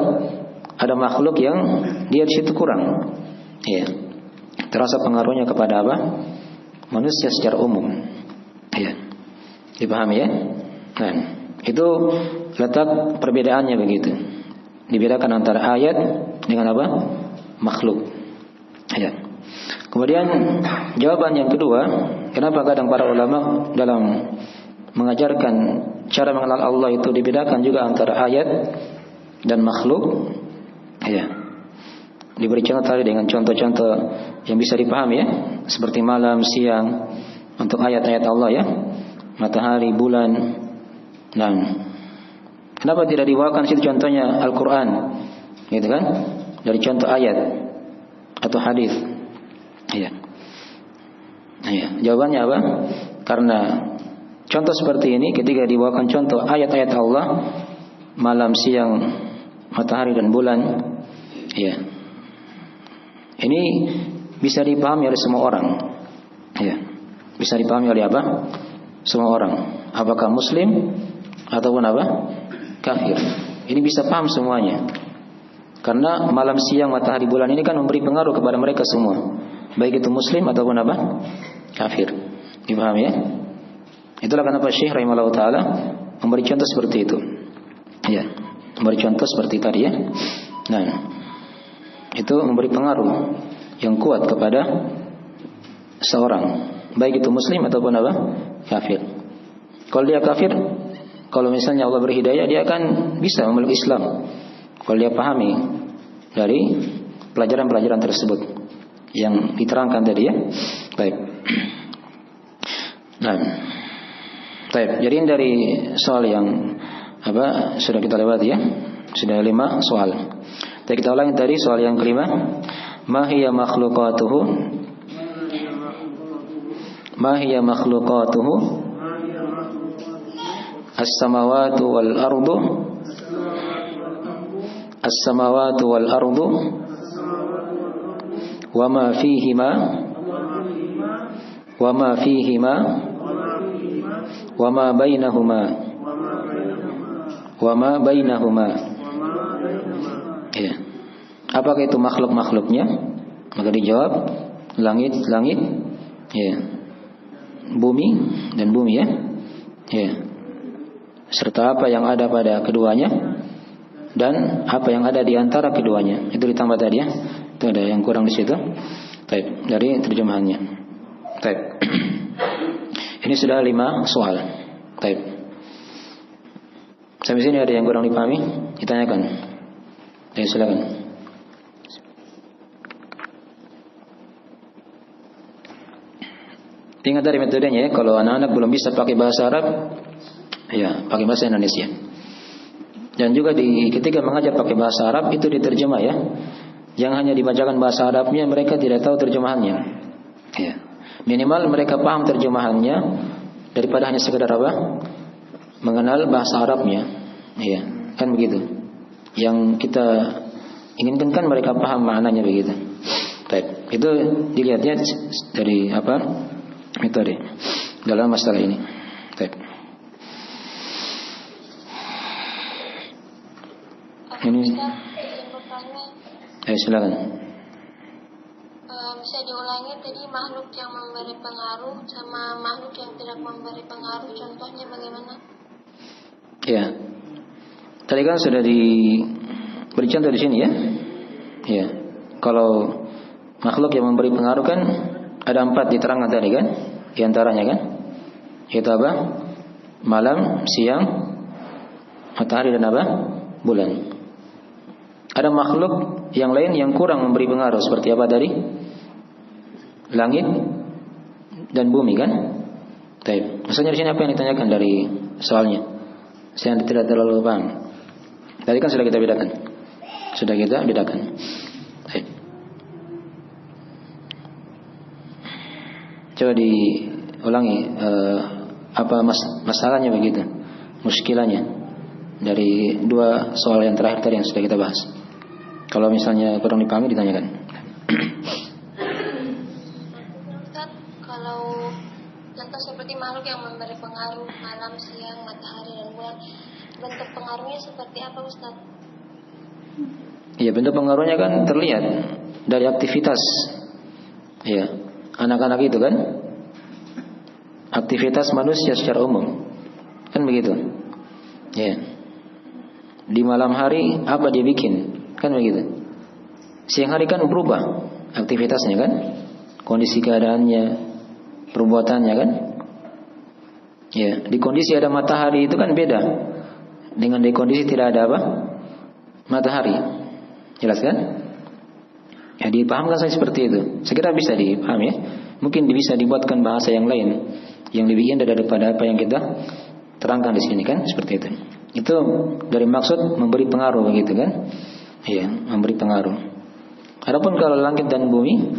ada makhluk yang dia di situ kurang. Ya. Terasa pengaruhnya kepada apa? Manusia secara umum. Ya. Dipahami ya? Nah, itu letak perbedaannya begitu. Dibedakan antara ayat dengan apa? Makhluk. Ya. Kemudian jawaban yang kedua, kenapa kadang para ulama dalam mengajarkan cara mengenal Allah itu dibedakan juga antara ayat dan makhluk? Ya. Diberi contoh tadi dengan contoh-contoh yang bisa dipahami ya, seperti malam, siang untuk ayat-ayat Allah ya, matahari, bulan. Nah, kenapa tidak dibawakan situ contohnya Al-Quran, gitu kan? Dari contoh ayat atau hadis. Iya. Iya. Jawabannya apa? Karena contoh seperti ini ketika dibawakan contoh ayat-ayat Allah, malam, siang, matahari dan bulan, iya. Ini bisa dipahami oleh semua orang. Iya. Bisa dipahami oleh apa? Semua orang. Apakah muslim ataupun apa? Kafir. Ini bisa paham semuanya. Karena malam, siang, matahari, bulan ini kan memberi pengaruh kepada mereka semua. Baik itu muslim ataupun apa? Kafir. Dipahami ya? Itulah kenapa Syekh rahimahullah ta'ala memberi contoh seperti itu. Ya, memberi contoh seperti tadi ya. Nah, itu memberi pengaruh yang kuat kepada seorang, baik itu muslim ataupun apa? Kafir. Kalau dia kafir, kalau misalnya Allah beri hidayah, dia akan bisa memeluk Islam. Kalau dia pahami dari pelajaran-pelajaran tersebut yang diterangkan tadi ya. Baik. Nah, baik. Jadi dari soal yang apa sudah kita lewati ya. Sudah 5 soal. Jadi kita ulangi tadi soal yang kelima. Ma hiya makhluqatuhu? Ma hiya makhluqatuhu? As-samawati wal ardu. As-samawati wal ardu. Wa ma fihima. Wa ma fihima. Wa ma bainahuma. Wa ma bainahuma. Ya. Apakah itu makhluk-makhluknya? Maka dijawab langit-langit, ya. Bumi dan bumi ya. Ya. Serta apa yang ada pada keduanya dan apa yang ada di antara keduanya. Itu ditambah tadi ya. Itu ada yang kurang di situ. Baik, dari terjemahannya. Baik. Ini sudah 5 soal. Baik. Sampai sini ada yang kurang dipahami? Ditanyakan. Ya, silakan. Ingat dari metodenya ya, kalau anak-anak belum bisa pakai bahasa Arab, ya pakai bahasa Indonesia. Dan juga ketika mengajar pakai bahasa Arab itu diterjemah ya. Yang hanya dibacakan bahasa Arabnya, mereka tidak tahu terjemahannya. Ya. Minimal mereka paham terjemahannya daripada hanya sekedar apa? Mengenal bahasa Arabnya. Iya, kan begitu. Yang kita inginkan kan mereka paham maknanya begitu. Baik, itu dilihatnya dari apa metode dalam masalah ini. Baik. Ini, silakan. Bisa diulangi tadi makhluk yang memberi pengaruh sama makhluk yang tidak memberi pengaruh, contohnya bagaimana? Ya, tadi kan sudah diberi contoh di sini ya. Ya, kalau makhluk yang memberi pengaruh kan ada 4 diterangkan tadi kan, di antaranya kan, yaitu apa? Malam, siang, matahari dan apa? Bulan. Ada makhluk yang lain yang kurang memberi pengaruh seperti apa tadi? Langit dan bumi kan? Baik. Maksudnya di sini apa yang ditanyakan dari soalnya? Saya tidak terlalu paham. Tadi kan sudah kita bedakan. Baik. Coba diulangi apa masalahnya begitu, muskilahnya dari 2 soal yang terakhir tadi yang sudah kita bahas. Kalau misalnya kurang dipahami ditanyakan. Ustaz, kalau contoh seperti makhluk yang memberi pengaruh malam, siang, matahari dan bulan, bentuk pengaruhnya seperti apa Ustaz? Ya, bentuk pengaruhnya kan terlihat dari aktivitas. Ya, anak-anak itu kan aktivitas manusia secara umum. Kan begitu. Ya. Di malam hari apa dia bikin? Kan begitu. Siang hari kan berubah aktivitasnya kan, kondisi keadaannya, perbuatannya kan. Ya, di kondisi ada matahari itu kan beda dengan di kondisi tidak ada apa? Matahari. Jelas kan? Ya, dipahamkan saya seperti itu. Saya kira bisa dipahami ya. Mungkin bisa dibuatkan bahasa yang lain yang lebih indah daripada apa yang kita terangkan di sini kan, seperti itu. Itu dari maksud memberi pengaruh begitu kan? Iya, memberi pengaruh. Adapun kalau langit dan bumi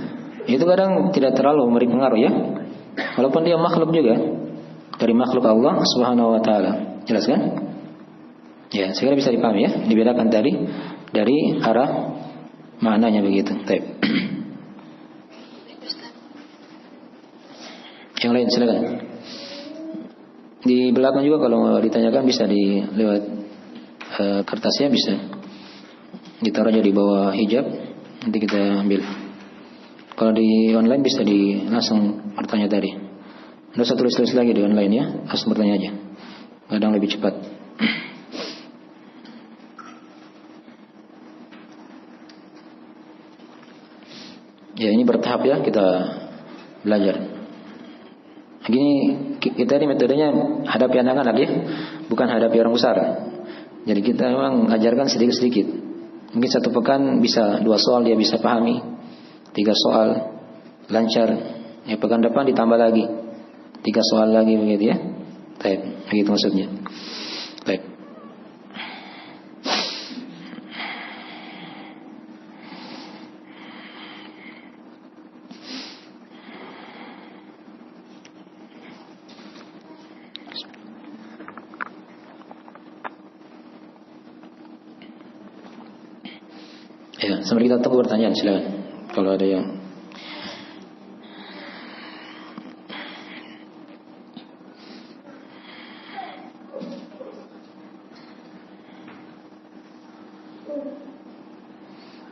itu kadang tidak terlalu memberi pengaruh ya. Walaupun dia makhluk juga dari makhluk Allah Subhanahu wa taala. Jelas kan? Ya, saya kira bisa dipahami ya. Dibedakan tadi dari arah maknanya begitu. Baik. Yang lain silakan. Di belakang juga kalau ditanyakan bisa lewat kertasnya bisa ditaruh aja di bawah hijab, nanti kita ambil. Kalau di online bisa langsung bertanya tadi. Nggak usah tulis-tulis lagi di online ya, langsung bertanya aja. Kadang lebih cepat. Ya, ini bertahap ya kita belajar. Gini kita ini metodenya hadapi anak-anak ya, bukan hadapi orang besar. Jadi kita memang ajarkan sedikit-sedikit. Mungkin 1 pekan bisa 2 soal dia bisa pahami, 3 soal lancar. Ya, pekan depan ditambah lagi 3 soal lagi begitu ya. Baik, begitu maksudnya. Baik. Ya, sambil kita tunggu pertanyaan silakan. Kalau ada yang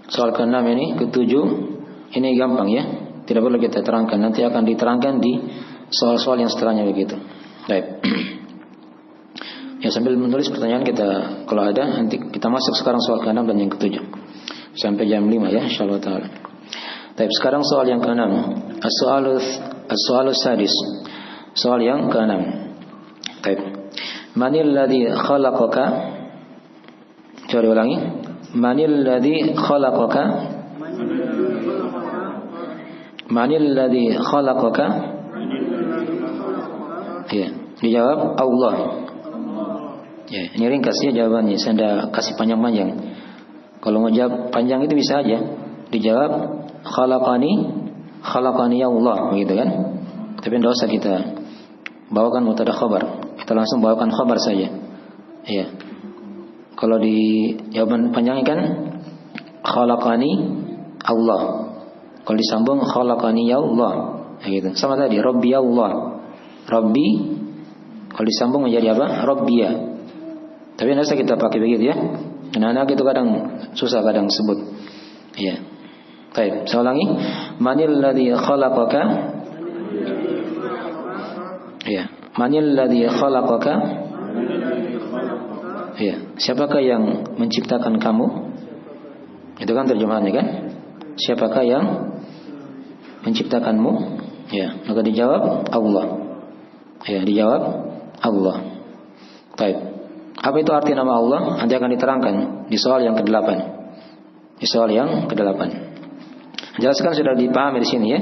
soal ke-6 ini, ke-7 ini gampang ya. Tidak perlu kita terangkan, nanti akan diterangkan di soal-soal yang setelahnya begitu. Baik. Ya, sambil menulis pertanyaan kita kalau ada nanti kita masuk sekarang soal ke-6 dan yang ke-7. Sampai jam 5 ya insyaallah taala. Baik, sekarang soal yang ke-6. As-soalus sadis. Soal yang ke-6. Baik. Manil ladzi khalaqaka? Coba diulangi. Manil ladzi khalaqaka? Manil ladzi khalaqaka? Ya, dijawab Allah. Ya, ini ringkasnya jawabannya. Saya tidak kasih panjang-panjang. Kalau mau jawab panjang itu bisa aja dijawab khalaqani ya Allah begitu kan. Tapi tidak usah kita bawakan mubtada khabar, kita langsung bawakan khabar saja. Iya. Kalau di jawaban panjang kan khalaqani Allah. Kalau disambung khalaqani ya Allah. Gitu. Sama tadi Rabbi Allah. Rabbi kalau disambung menjadi apa? Rabbiya. Tapi nasa kita pakai begitu ya. Anak-anak itu kadang susah kadang sebut. Iya. Baik, saya ulangi. Manil ladzi khalaqaka? Iya. Manil ladzi khalaqaka? Iya. Siapakah yang menciptakan kamu? Itu kan terjemahannya kan? Siapakah yang menciptakanmu? Ya, maka dijawab Allah. Ya, dijawab Allah. Baik. Apa itu arti nama Allah? Nanti akan diterangkan di soal yang ke-8. Di soal yang ke-8. Jelaskan sudah dipahami di sini ya.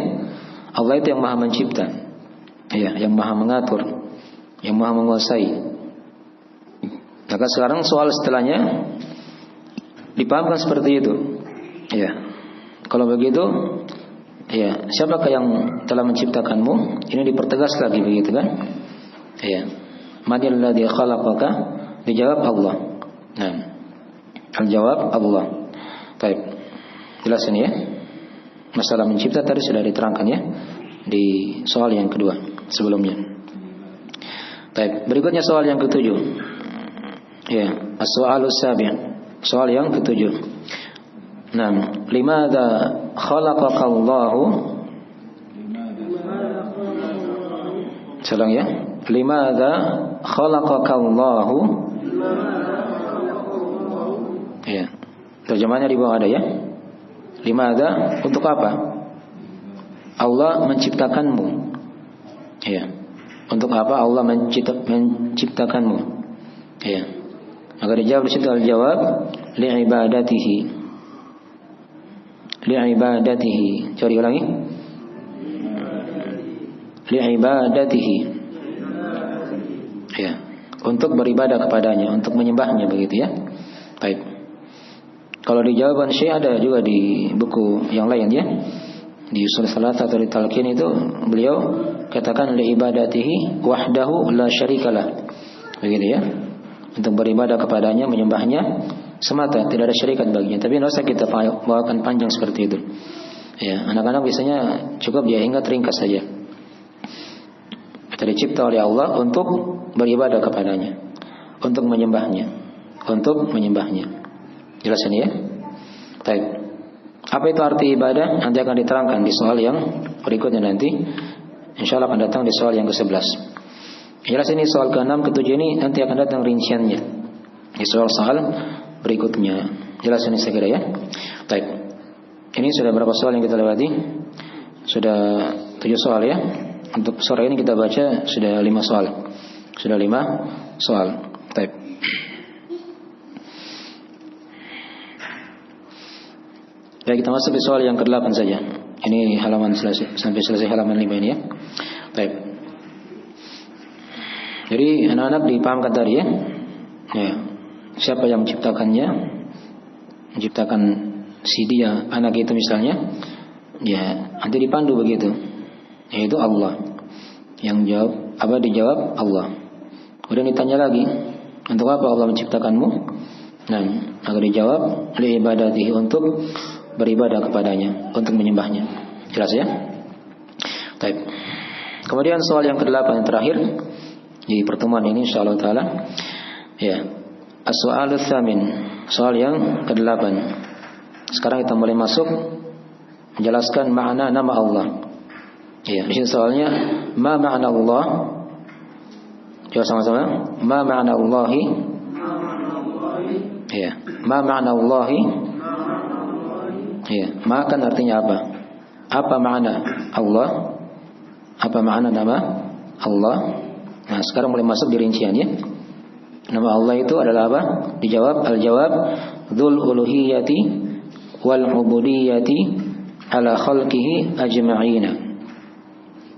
Allah itu yang Maha Mencipta. Ya, yang Maha Mengatur, yang Maha Menguasai. Maka sekarang soal setelahnya dipahamkan seperti itu. Ya. Kalau begitu, ya, siapakah yang telah menciptakanmu? Ini dipertegas lagi begitu kan? Ya. Manil ladzi khalaqaka? Dijawab Allah. Nah, al-jawab Allah. Baik. Jelas ini ya. Masalah mencipta tadi sudah diterangkan ya di soal yang kedua sebelumnya. Baik, berikutnya soal yang ke-7. Ya, as-soalus sabi'. Soal yang ke-7. Nah, limadza khalaqakallahu? Salang ya. Limadza khalaqakallahu? Ya. Terjemahnya di bawah ada ya. Limadza, untuk apa Allah menciptakanmu? Ya. Untuk apa Allah menciptakanmu? Ya. Maka dijawab di situ al-jawab li'ibadatihi. Li'ibadatihi. Coba diulangi. Li'ibadatihi. Ya. Untuk beribadah kepadanya, untuk menyembahnya begitu ya. Baik. Kalau di jawaban Syekh ada juga di buku yang lain ya. Di Ushul Salat atau di Talqin itu beliau katakan li'ibadatihi wahdahu la syarikalah. Begitu ya. Untuk beribadah kepadanya, menyembahnya semata, tidak ada syarikat baginya. Tapi tidak usah kita bawakan panjang seperti itu. Ya, anak-anak biasanya cukup dia ingat ringkas saja. Kita dicipta oleh Allah untuk beribadah kepadanya, untuk menyembahnya, Jelas ini ya? Baik. Apa itu arti ibadah? Nanti akan diterangkan di soal yang berikutnya nanti. Insyaallah akan datang di soal yang ke-11. Jelas ini soal ke-6, ke-7 ini nanti akan datang rinciannya di soal-soal berikutnya. Jelas ini saya kira ya. Baik. Ini sudah berapa soal yang kita lewati? Sudah 7 soal ya. Untuk sore ini kita baca sudah 5 soal. Sudah 5 soal. Baik. Ya, kita masuk di soal yang ke-8 saja. Ini halaman selesai, sampai selesai halaman 5 ini ya. Baik. Jadi anak-anak dipahamkan tadi ya. Ya. Siapa yang menciptakannya? Menciptakan si dia, anak itu misalnya. Ya, nanti dipandu begitu. Yaitu Allah. Yang jawab, dijawab Allah. Kemudian ditanya lagi, untuk apa Allah menciptakanmu? Nah, agar dijawab li ibadatihi, untuk beribadah kepadanya, untuk menyembahnya. Jelas ya? Baik. Kemudian soal yang ke-8 yang terakhir di pertemuan ini insyaallah taala. Ya. As-soalul tsamin, soal yang ke-8. Sekarang kita mulai masuk menjelaskan makna nama Allah. Ya, di sini soalnya ma ma'na Allah? Coba sama-sama. Ma ma'na Allahi? Ya, ma ma'na Allahi? Ya, ma kan artinya apa? Apa makna Allah? Apa makna nama Allah? Nah, sekarang mulai masuk di rinciannya. Nama Allah itu adalah apa? Dijawab, al-jawab dzul uluhiyati wal ubudiyyati ala khalqihi ajma'ina.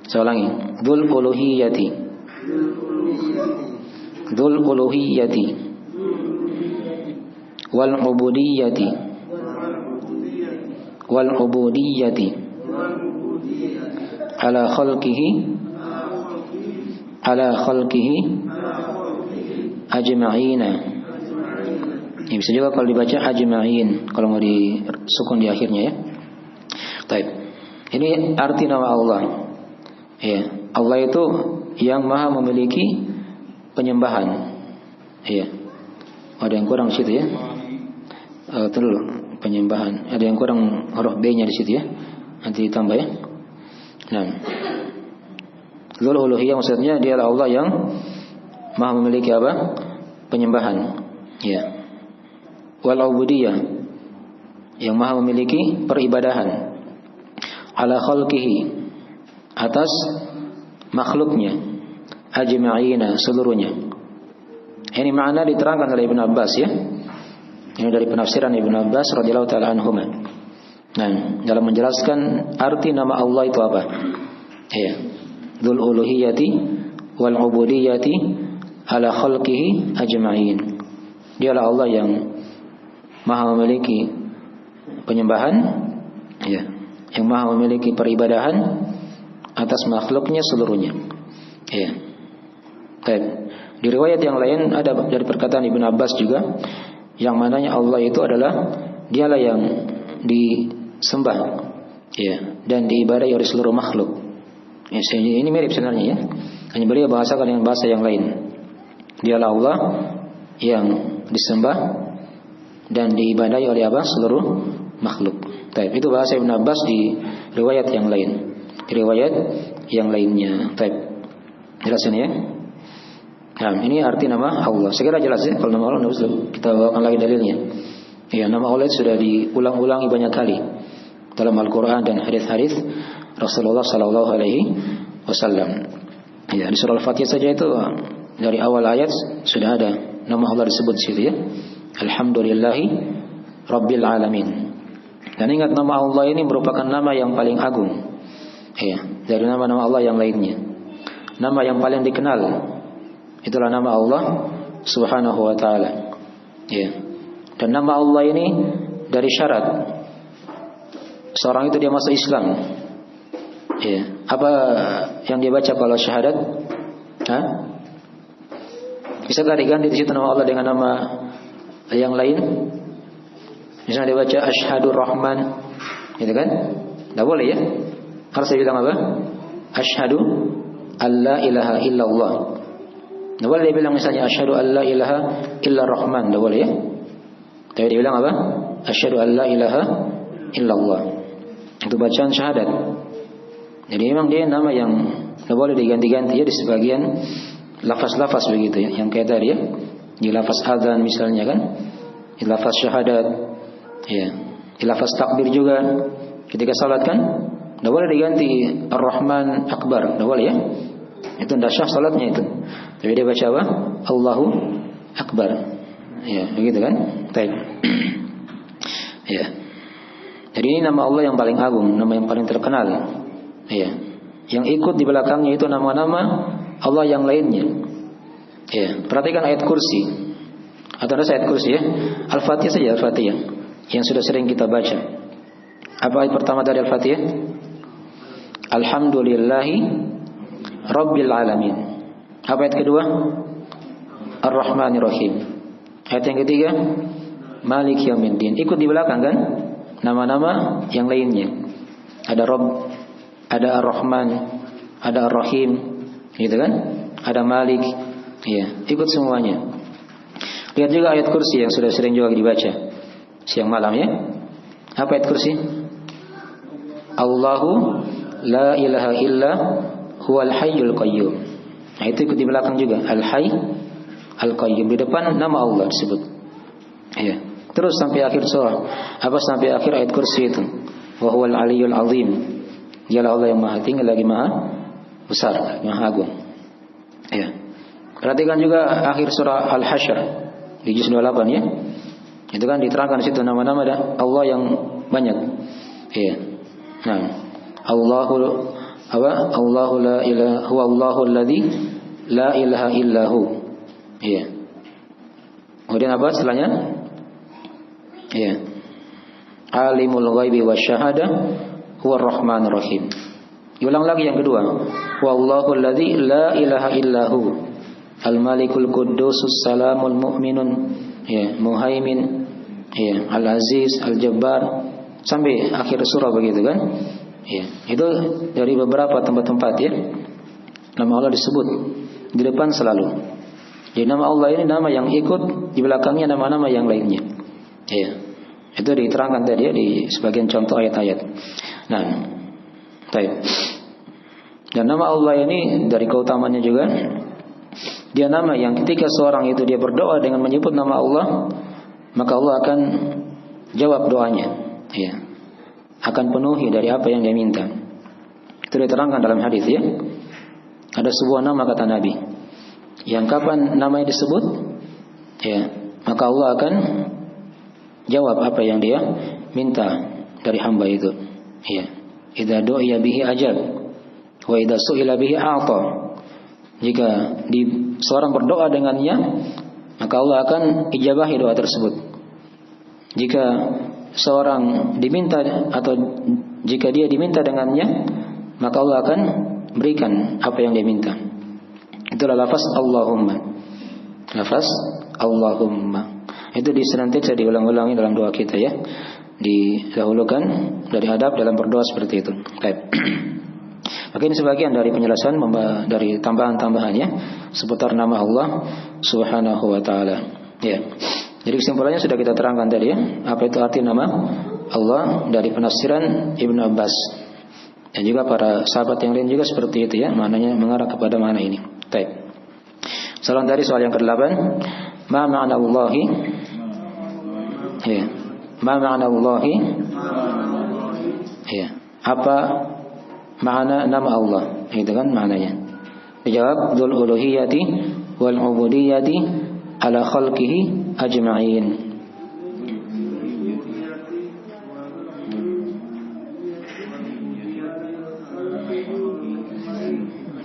Saya ulangi. Dzul uluhiyati. Dzul uluhiyati wal ubudiyyati wal ubudiyyati ala khalqihi ajma'ina. Ya, bisa juga kalau dibaca ajma'in kalau mau disukun di akhirnya ya. Baik. Ini arti nama Allah. Ya, Allah itu yang maha memiliki penyembahan. Ya. Ada yang kurang di situ ya. Dulu penyembahan. Ada yang kurang huruf B-nya di situ ya. Nanti ditambah ya. Nah. Dzul uluhiyah maksudnya dialah Allah yang maha memiliki apa? Penyembahan. Ya. Wal ubudiyah yang maha memiliki peribadahan. Ala khalqihi atas makhluknya ajma'ina seluruhnya. Ini makna diterangkan oleh Ibnu Abbas ya. Ini dari penafsiran Ibnu Abbas radhiyallahu taala anhuma. Nah, dalam menjelaskan arti nama Allah itu apa? Ya. Dzul uluhiyati wal ubudiyati ala khalqihi ajma'in. Dialah Allah yang maha memiliki penyembahan ya, yang maha memiliki peribadahan atas makhluknya seluruhnya. Ya. Baik. Di riwayat yang lain ada dari perkataan Ibnu Abbas juga yang mananya Allah itu adalah dialah yang disembah ya, dan diibadahi oleh seluruh makhluk. Ya, ini mirip sebenarnya ya. Hanya beliau bahasakan dengan bahasa yang lain. Dialah Allah yang disembah dan diibadahi oleh apa? Seluruh makhluk. Baik, itu bahasa Ibnu Abbas di riwayat yang lain. Di riwayat yang lainnya. Baik. Jelas ini ya? Nah, ini arti nama Allah. Segera jelas ya. Kalau nama Allah kita bawakan lagi dalilnya. Ya, nama Allah sudah diulang-ulangi banyak kali dalam Al-Quran dan hadis-hadis Rasulullah Sallallahu Alaihi Wasallam. Ya, di surah Al-Fatihah saja itu dari awal ayat sudah ada nama Allah disebut di situ ya. Alhamdulillahi Rabbil Alamin. Dan ingat nama Allah ini merupakan nama yang paling agung. Ya, dari nama-nama Allah yang lainnya. Nama yang paling dikenal itulah nama Allah Subhanahu wa taala. Ya. Dan nama Allah ini dari syarat seorang itu dia masuk Islam. Ya. Apa yang dia baca kalau syahadat? Hah? Bisa enggak diganti di situ nama Allah dengan nama yang lain? Misalnya dia baca Asyhadu Rahman, gitu kan? Enggak boleh ya? Harus dia bilang apa? Asyhadu alla ilaha illallah. Enggak boleh dia bilang misalnya asyhadu alla ilaha illa Rahman, enggak boleh ya? Tapi dia bilang apa? Asyhadu alla ilaha illallah. Itu bacaan syahadat. Jadi memang dia nama yang enggak boleh diganti-ganti ya di sebagian lafaz-lafaz begitu ya. Yang kayak tadi ya. Di lafaz adzan misalnya kan. Di lafaz syahadat. Ya. Di lafaz takbir juga. Ketika salat kan enggak boleh diganti Ar-Rahman Akbar, enggak boleh ya. Itu tidak sah salatnya itu. Tapi dia baca apa? Allahu Akbar. Ya, begitu kan? Baik. Ya. Jadi ini nama Allah yang paling agung, nama yang paling terkenal. Ya. Yang ikut di belakangnya itu nama-nama Allah yang lainnya. Ya, perhatikan ayat kursi. Atau ada ayat kursi ya. Al-Fatihah saja Al-Fatihah yang sudah sering kita baca. Apa ayat pertama dari Al-Fatihah? Alhamdulillahi Rabbil Alamin. Apa ayat kedua? Ar-Rahmanir Rahim. Ayat yang ketiga Malik Yaumiddin. Ikut di belakang kan nama-nama yang lainnya. Ada Rabb, ada Ar-Rahman, ada Ar-Rahim, gitu kan? Ada Malik. Ya, ikut semuanya. Lihat juga ayat kursi yang sudah sering juga dibaca siang malam ya. Apa ayat kursi? Allahu la ilaha illa huwal hayyul qayyum. Nah, itu ikut di belakang juga. Al-Hayy Al-Qayyum. Di depan nama Allah disebut. Ya. Terus sampai akhir surah. Apa sampai akhir ayat kursi itu? Wa huwal aliyyul azim. Dialah Allah yang maha tinggi lagi maha besar, maha agung. Ya. Perhatikan juga akhir surah Al-Hasyr di juz 28 ya. Itu kan diterangkan di situ nama-nama Allah yang banyak. Ya. Nah, Allahu la ilaha huwa Allahu alladzi la ilaha illahu. Iya. Kemudian apa setelahnya? Iya. Alimul ghaibi wasyahada huwa Rahmanur Rahim. Diulang lagi yang kedua. Wallahu alladzi la ilaha illahu. Al-Malikul Quddusus Salamul Mu'minun. ya, Muhaimin, ya, Al-Aziz, Al-Jabbar, sampai akhir surah begitu kan? Ya, itu dari beberapa tempat-tempat ya. Nama Allah disebut di depan selalu. Jadi nama Allah ini nama yang ikut di belakangnya nama-nama yang lainnya. Ya. Itu diterangkan tadi ya di sebagian contoh ayat-ayat. Nah, baik. Dan nama Allah ini dari keutamaannya juga, dia nama yang ketika seorang itu dia berdoa dengan menyebut nama Allah, maka Allah akan jawab doanya, ya. Akan penuhi dari apa yang dia minta. Itu diterangkan dalam hadis ya. Ada sebuah nama kata Nabi, yang kapan namanya disebut, ya, maka Allah akan jawab apa yang dia minta dari hamba itu. Ya. Idza du'iya bihi ajab wa idza su'ila bihi a'ta. Jika seorang berdoa dengannya, maka Allah akan ijabahi doa tersebut. Jika seorang diminta atau jika dia diminta dengannya, maka Allah akan berikan apa yang dia minta. Itulah lafaz Allahumma. Lafaz Allahumma. Itu senantiasa diulang-ulangi dalam doa kita ya. Didahulukan dari adab dalam berdoa seperti itu. Baik. Maka ini sebagian dari penjelasan dari tambahan-tambahannya seputar nama Allah Subhanahu wa taala. Ya. Jadi kesimpulannya sudah kita terangkan tadi ya. Apa itu arti nama Allah dari penafsiran Ibnu Abbas. Dan juga para sahabat yang lain juga seperti itu ya. Maknanya mengarah kepada makna ini. Baik. Salam dari soal yang ke-8. Ma ma'na Allahi? Ya. Ma ma'na Allahi? Ya. Apa makna nama Allah? Itu kan maknanya. Dijawab dzul uluhiyati wal ubudiyati ala khalqihi ajma'in.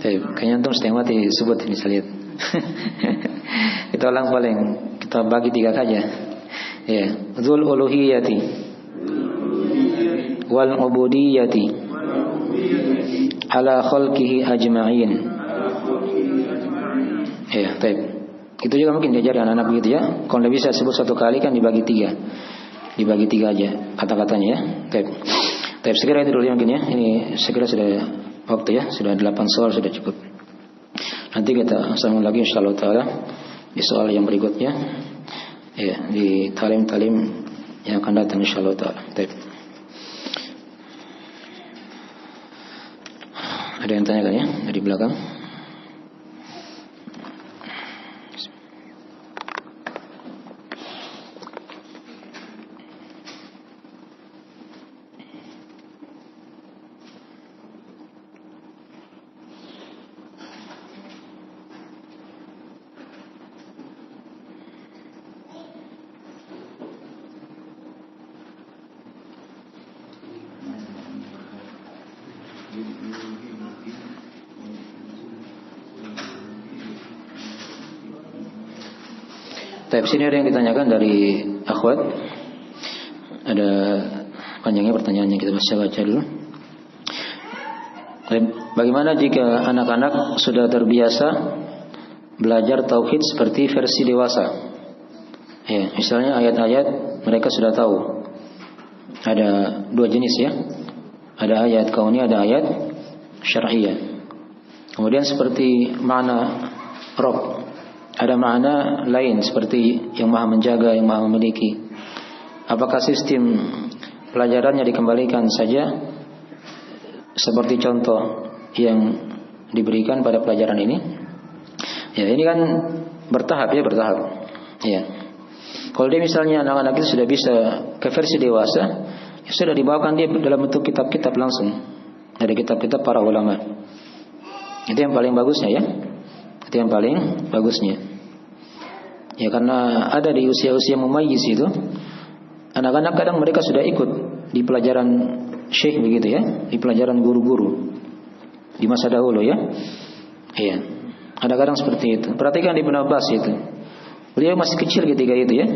Kayaknya antum setengah mati sebut ini saya lihat. Kita ulang paling kita bagi 3 saja. Ya, dzul uluhiyati wal ubudiyati ala khalqihi ajma'in. Ya, baik. Itu juga mungkin diajari anak-anak begitu ya. Kalau tidak bisa sebut 1 kali kan dibagi 3. Dibagi 3 aja kata-katanya ya. Baik. Baik, sekira itu dulu mungkin ya. Ini sekira sudah waktu ya, sudah 8 soal sudah cukup. Nanti kita sambung lagi insyaallah taala di soal yang berikutnya. Ya, di talim-talim yang akan datang insyaallah taala. Baik. Ada yang tanyakan ya dari belakang? Tapi sini ada yang ditanyakan dari akhwat. Ada panjangnya pertanyaannya, kita baca dulu. Bagaimana jika anak-anak sudah terbiasa belajar tauhid seperti versi dewasa? Ya, misalnya ayat-ayat mereka sudah tahu. Ada 2 jenis ya. Ada ayat kauni, ada ayat syar'iyyah. Kemudian seperti makna Rabb, ada makna lain seperti yang maha menjaga, yang maha memiliki. Apakah sistem pelajarannya dikembalikan saja seperti contoh yang diberikan pada pelajaran ini? Ya, ini kan bertahap ya, bertahap. Ya. Kalau dia misalnya anak-anak itu sudah bisa ke versi dewasa, ya sudah dibawakan dia dalam bentuk kitab-kitab langsung dari kitab-kitab para ulama. Itu yang paling bagusnya ya. Itu yang paling bagusnya. Ya, karena ada di usia-usia mumayyiz itu anak-anak kadang mereka sudah ikut di pelajaran syekh begitu ya, di pelajaran guru-guru di masa dahulu ya. Iya. Ada kadang seperti itu. Perhatikan di Ibnu Abbas itu. Beliau masih kecil ketika itu ya.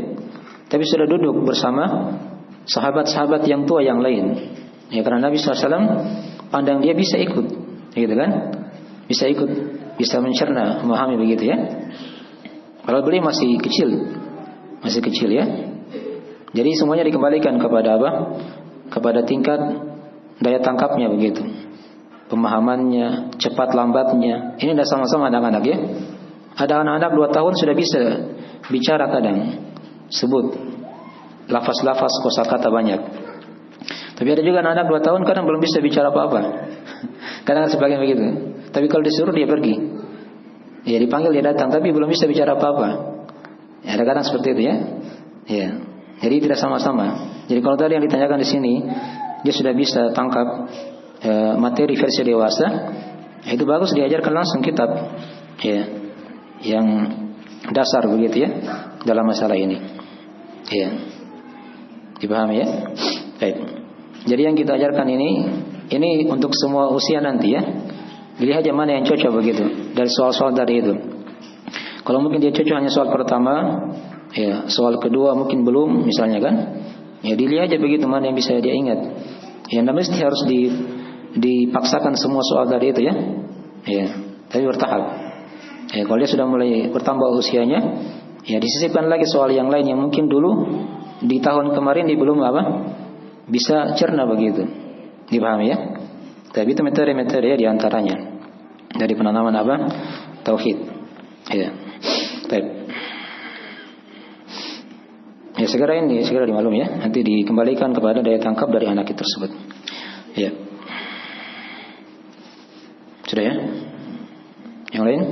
Tapi sudah duduk bersama sahabat-sahabat yang tua yang lain. Ya, karena Nabi SAW pandang dia bisa ikut, gitu kan? Bisa ikut, bisa mencerna, memahami begitu ya. Kalau beliau masih kecil, masih kecil ya. Jadi semuanya dikembalikan kepada apa? Kepada tingkat daya tangkapnya begitu. Pemahamannya, cepat lambatnya. Ini sudah sama-sama anak-anak ya. Ada anak-anak 2 tahun sudah bisa bicara kadang, sebut lafaz-lafaz kosakata banyak. Tapi ada juga anak-anak 2 tahun kadang belum bisa bicara apa-apa. Kadang sebagian begitu. Tapi kalau disuruh dia pergi. Ya dipanggil dia datang, tapi belum bisa bicara apa-apa. Ya, ada kadang seperti itu ya. Ya. Jadi tidak sama-sama. Jadi kalau tadi yang ditanyakan di sini, dia sudah bisa tangkap materi versi dewasa, itu bagus diajarkan langsung kitab. Ya. Yang dasar begitu ya dalam masalah ini. Ya. Dipahami ya? Baik. Jadi yang kita ajarkan ini untuk semua usia nanti ya. Dilihat aja mana yang cocok begitu dari soal-soal tadi itu. Kalau mungkin dia cocok hanya soal pertama, ya, soal kedua mungkin belum misalnya kan. Ya dilihat aja begitu mana yang bisa dia ingat. Ya mesti harus dipaksakan semua soal tadi itu ya. Ya, tapi bertahap. Ya, kalau dia sudah mulai bertambah usianya, ya disisipkan lagi soal yang lain yang mungkin dulu di tahun kemarin dia belum bisa cerna begitu. Dipahami ya? Tapi itu metode-metode ya diantaranya dari penanaman tauhid. Ya. Baik. Ya segera dimaklum ya. Nanti dikembalikan kepada daya tangkap dari anak itu tersebut. Ya. Sudah ya? Yang lain?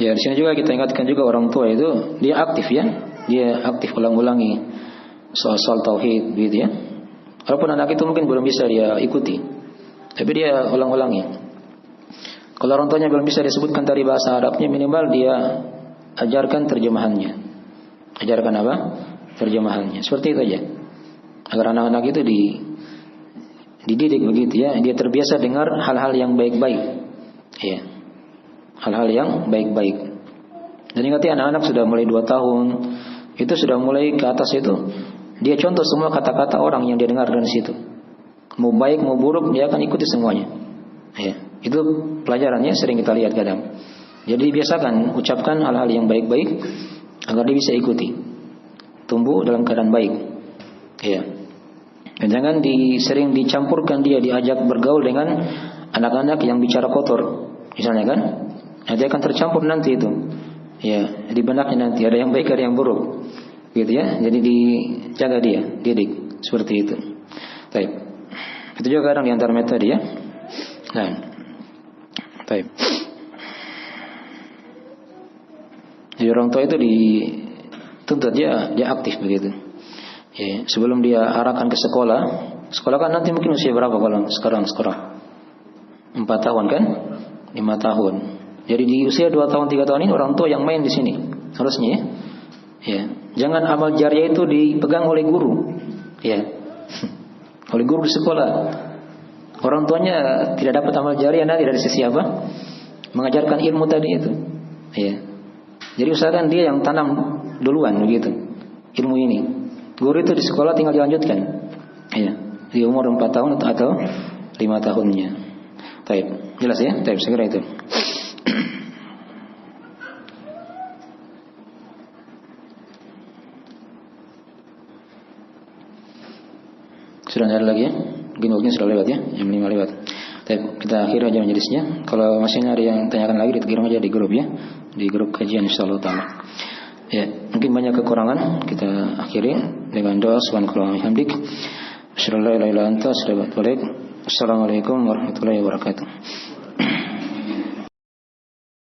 Ya di sini juga kita ingatkan juga orang tua itu dia aktif ya, dia aktif ulang-ulangi soal-soal tauhid gitu ya. Walaupun anak itu mungkin belum bisa dia ikuti, tapi dia ulang-ulangi. Kalau orang tuanya belum bisa disebutkan dari bahasa Arabnya, minimal dia ajarkan terjemahannya. Ajarkan apa? Terjemahannya. Seperti itu aja. Agar anak-anak itu dididik begitu ya, dia terbiasa dengar hal-hal yang baik-baik. Ya. Hal-hal yang baik-baik. Dan ingat ya, anak-anak sudah mulai 2 tahun, itu sudah mulai ke atas itu, dia contoh semua kata-kata orang yang dia dengar dari situ. Mau baik mau buruk dia akan ikuti semuanya. Ya, itu pelajarannya sering kita lihat kadang. Jadi biasakan ucapkan hal-hal yang baik-baik agar dia bisa ikuti. Tumbuh dalam keadaan baik. Ya. Dan jangan sering dicampurkan dia diajak bergaul dengan anak-anak yang bicara kotor, misalnya kan. Nanti akan tercampur nanti itu. Ya, di benaknya nanti ada yang baik ada yang buruk. Gitu ya. Jadi dijaga dia, didik seperti itu. Baik. Itu juga kadang di antara metode ya. Nah. Baik. Jadi orang tua itu dituntut dia aktif begitu. Ya, sebelum dia arahkan ke sekolah kan nanti mungkin usia berapa kalau sekarang 4 tahun kan? 5 tahun. Jadi di usia 2 tahun 3 tahun ini orang tua yang main di sini harusnya ya. Ya. Jangan amal jariah itu dipegang oleh guru. Ya. Oleh guru di sekolah. Orang tuanya tidak dapat amal jariah nanti dari sisi apa? Mengajarkan ilmu tadi itu. Ya. Jadi usahakan dia yang tanam duluan begitu. Ilmu ini. Guru itu di sekolah tinggal dilanjutkan. Ya. Di umur 4 tahun atau 5 tahunnya. Baik. Jelas ya? Baik, segera itu. Sudah ada lagi ya? Mungkin waktunya sudah lewat ya? Jam 5 lewat. Kita akhiri aja majelisnya. Kalau masih ada yang tanyakan lagi, dikirim aja di grup ya. Di grup kajian insyaallah ta'ala. Ya, mungkin banyak kekurangan. Kita akhiri dengan doa subhanallahi wa bihamdik. Asyhadu an la ilaha illa anta astaghfiruka wa atubu ilaik. Assalamualaikum warahmatullahi wabarakatuh.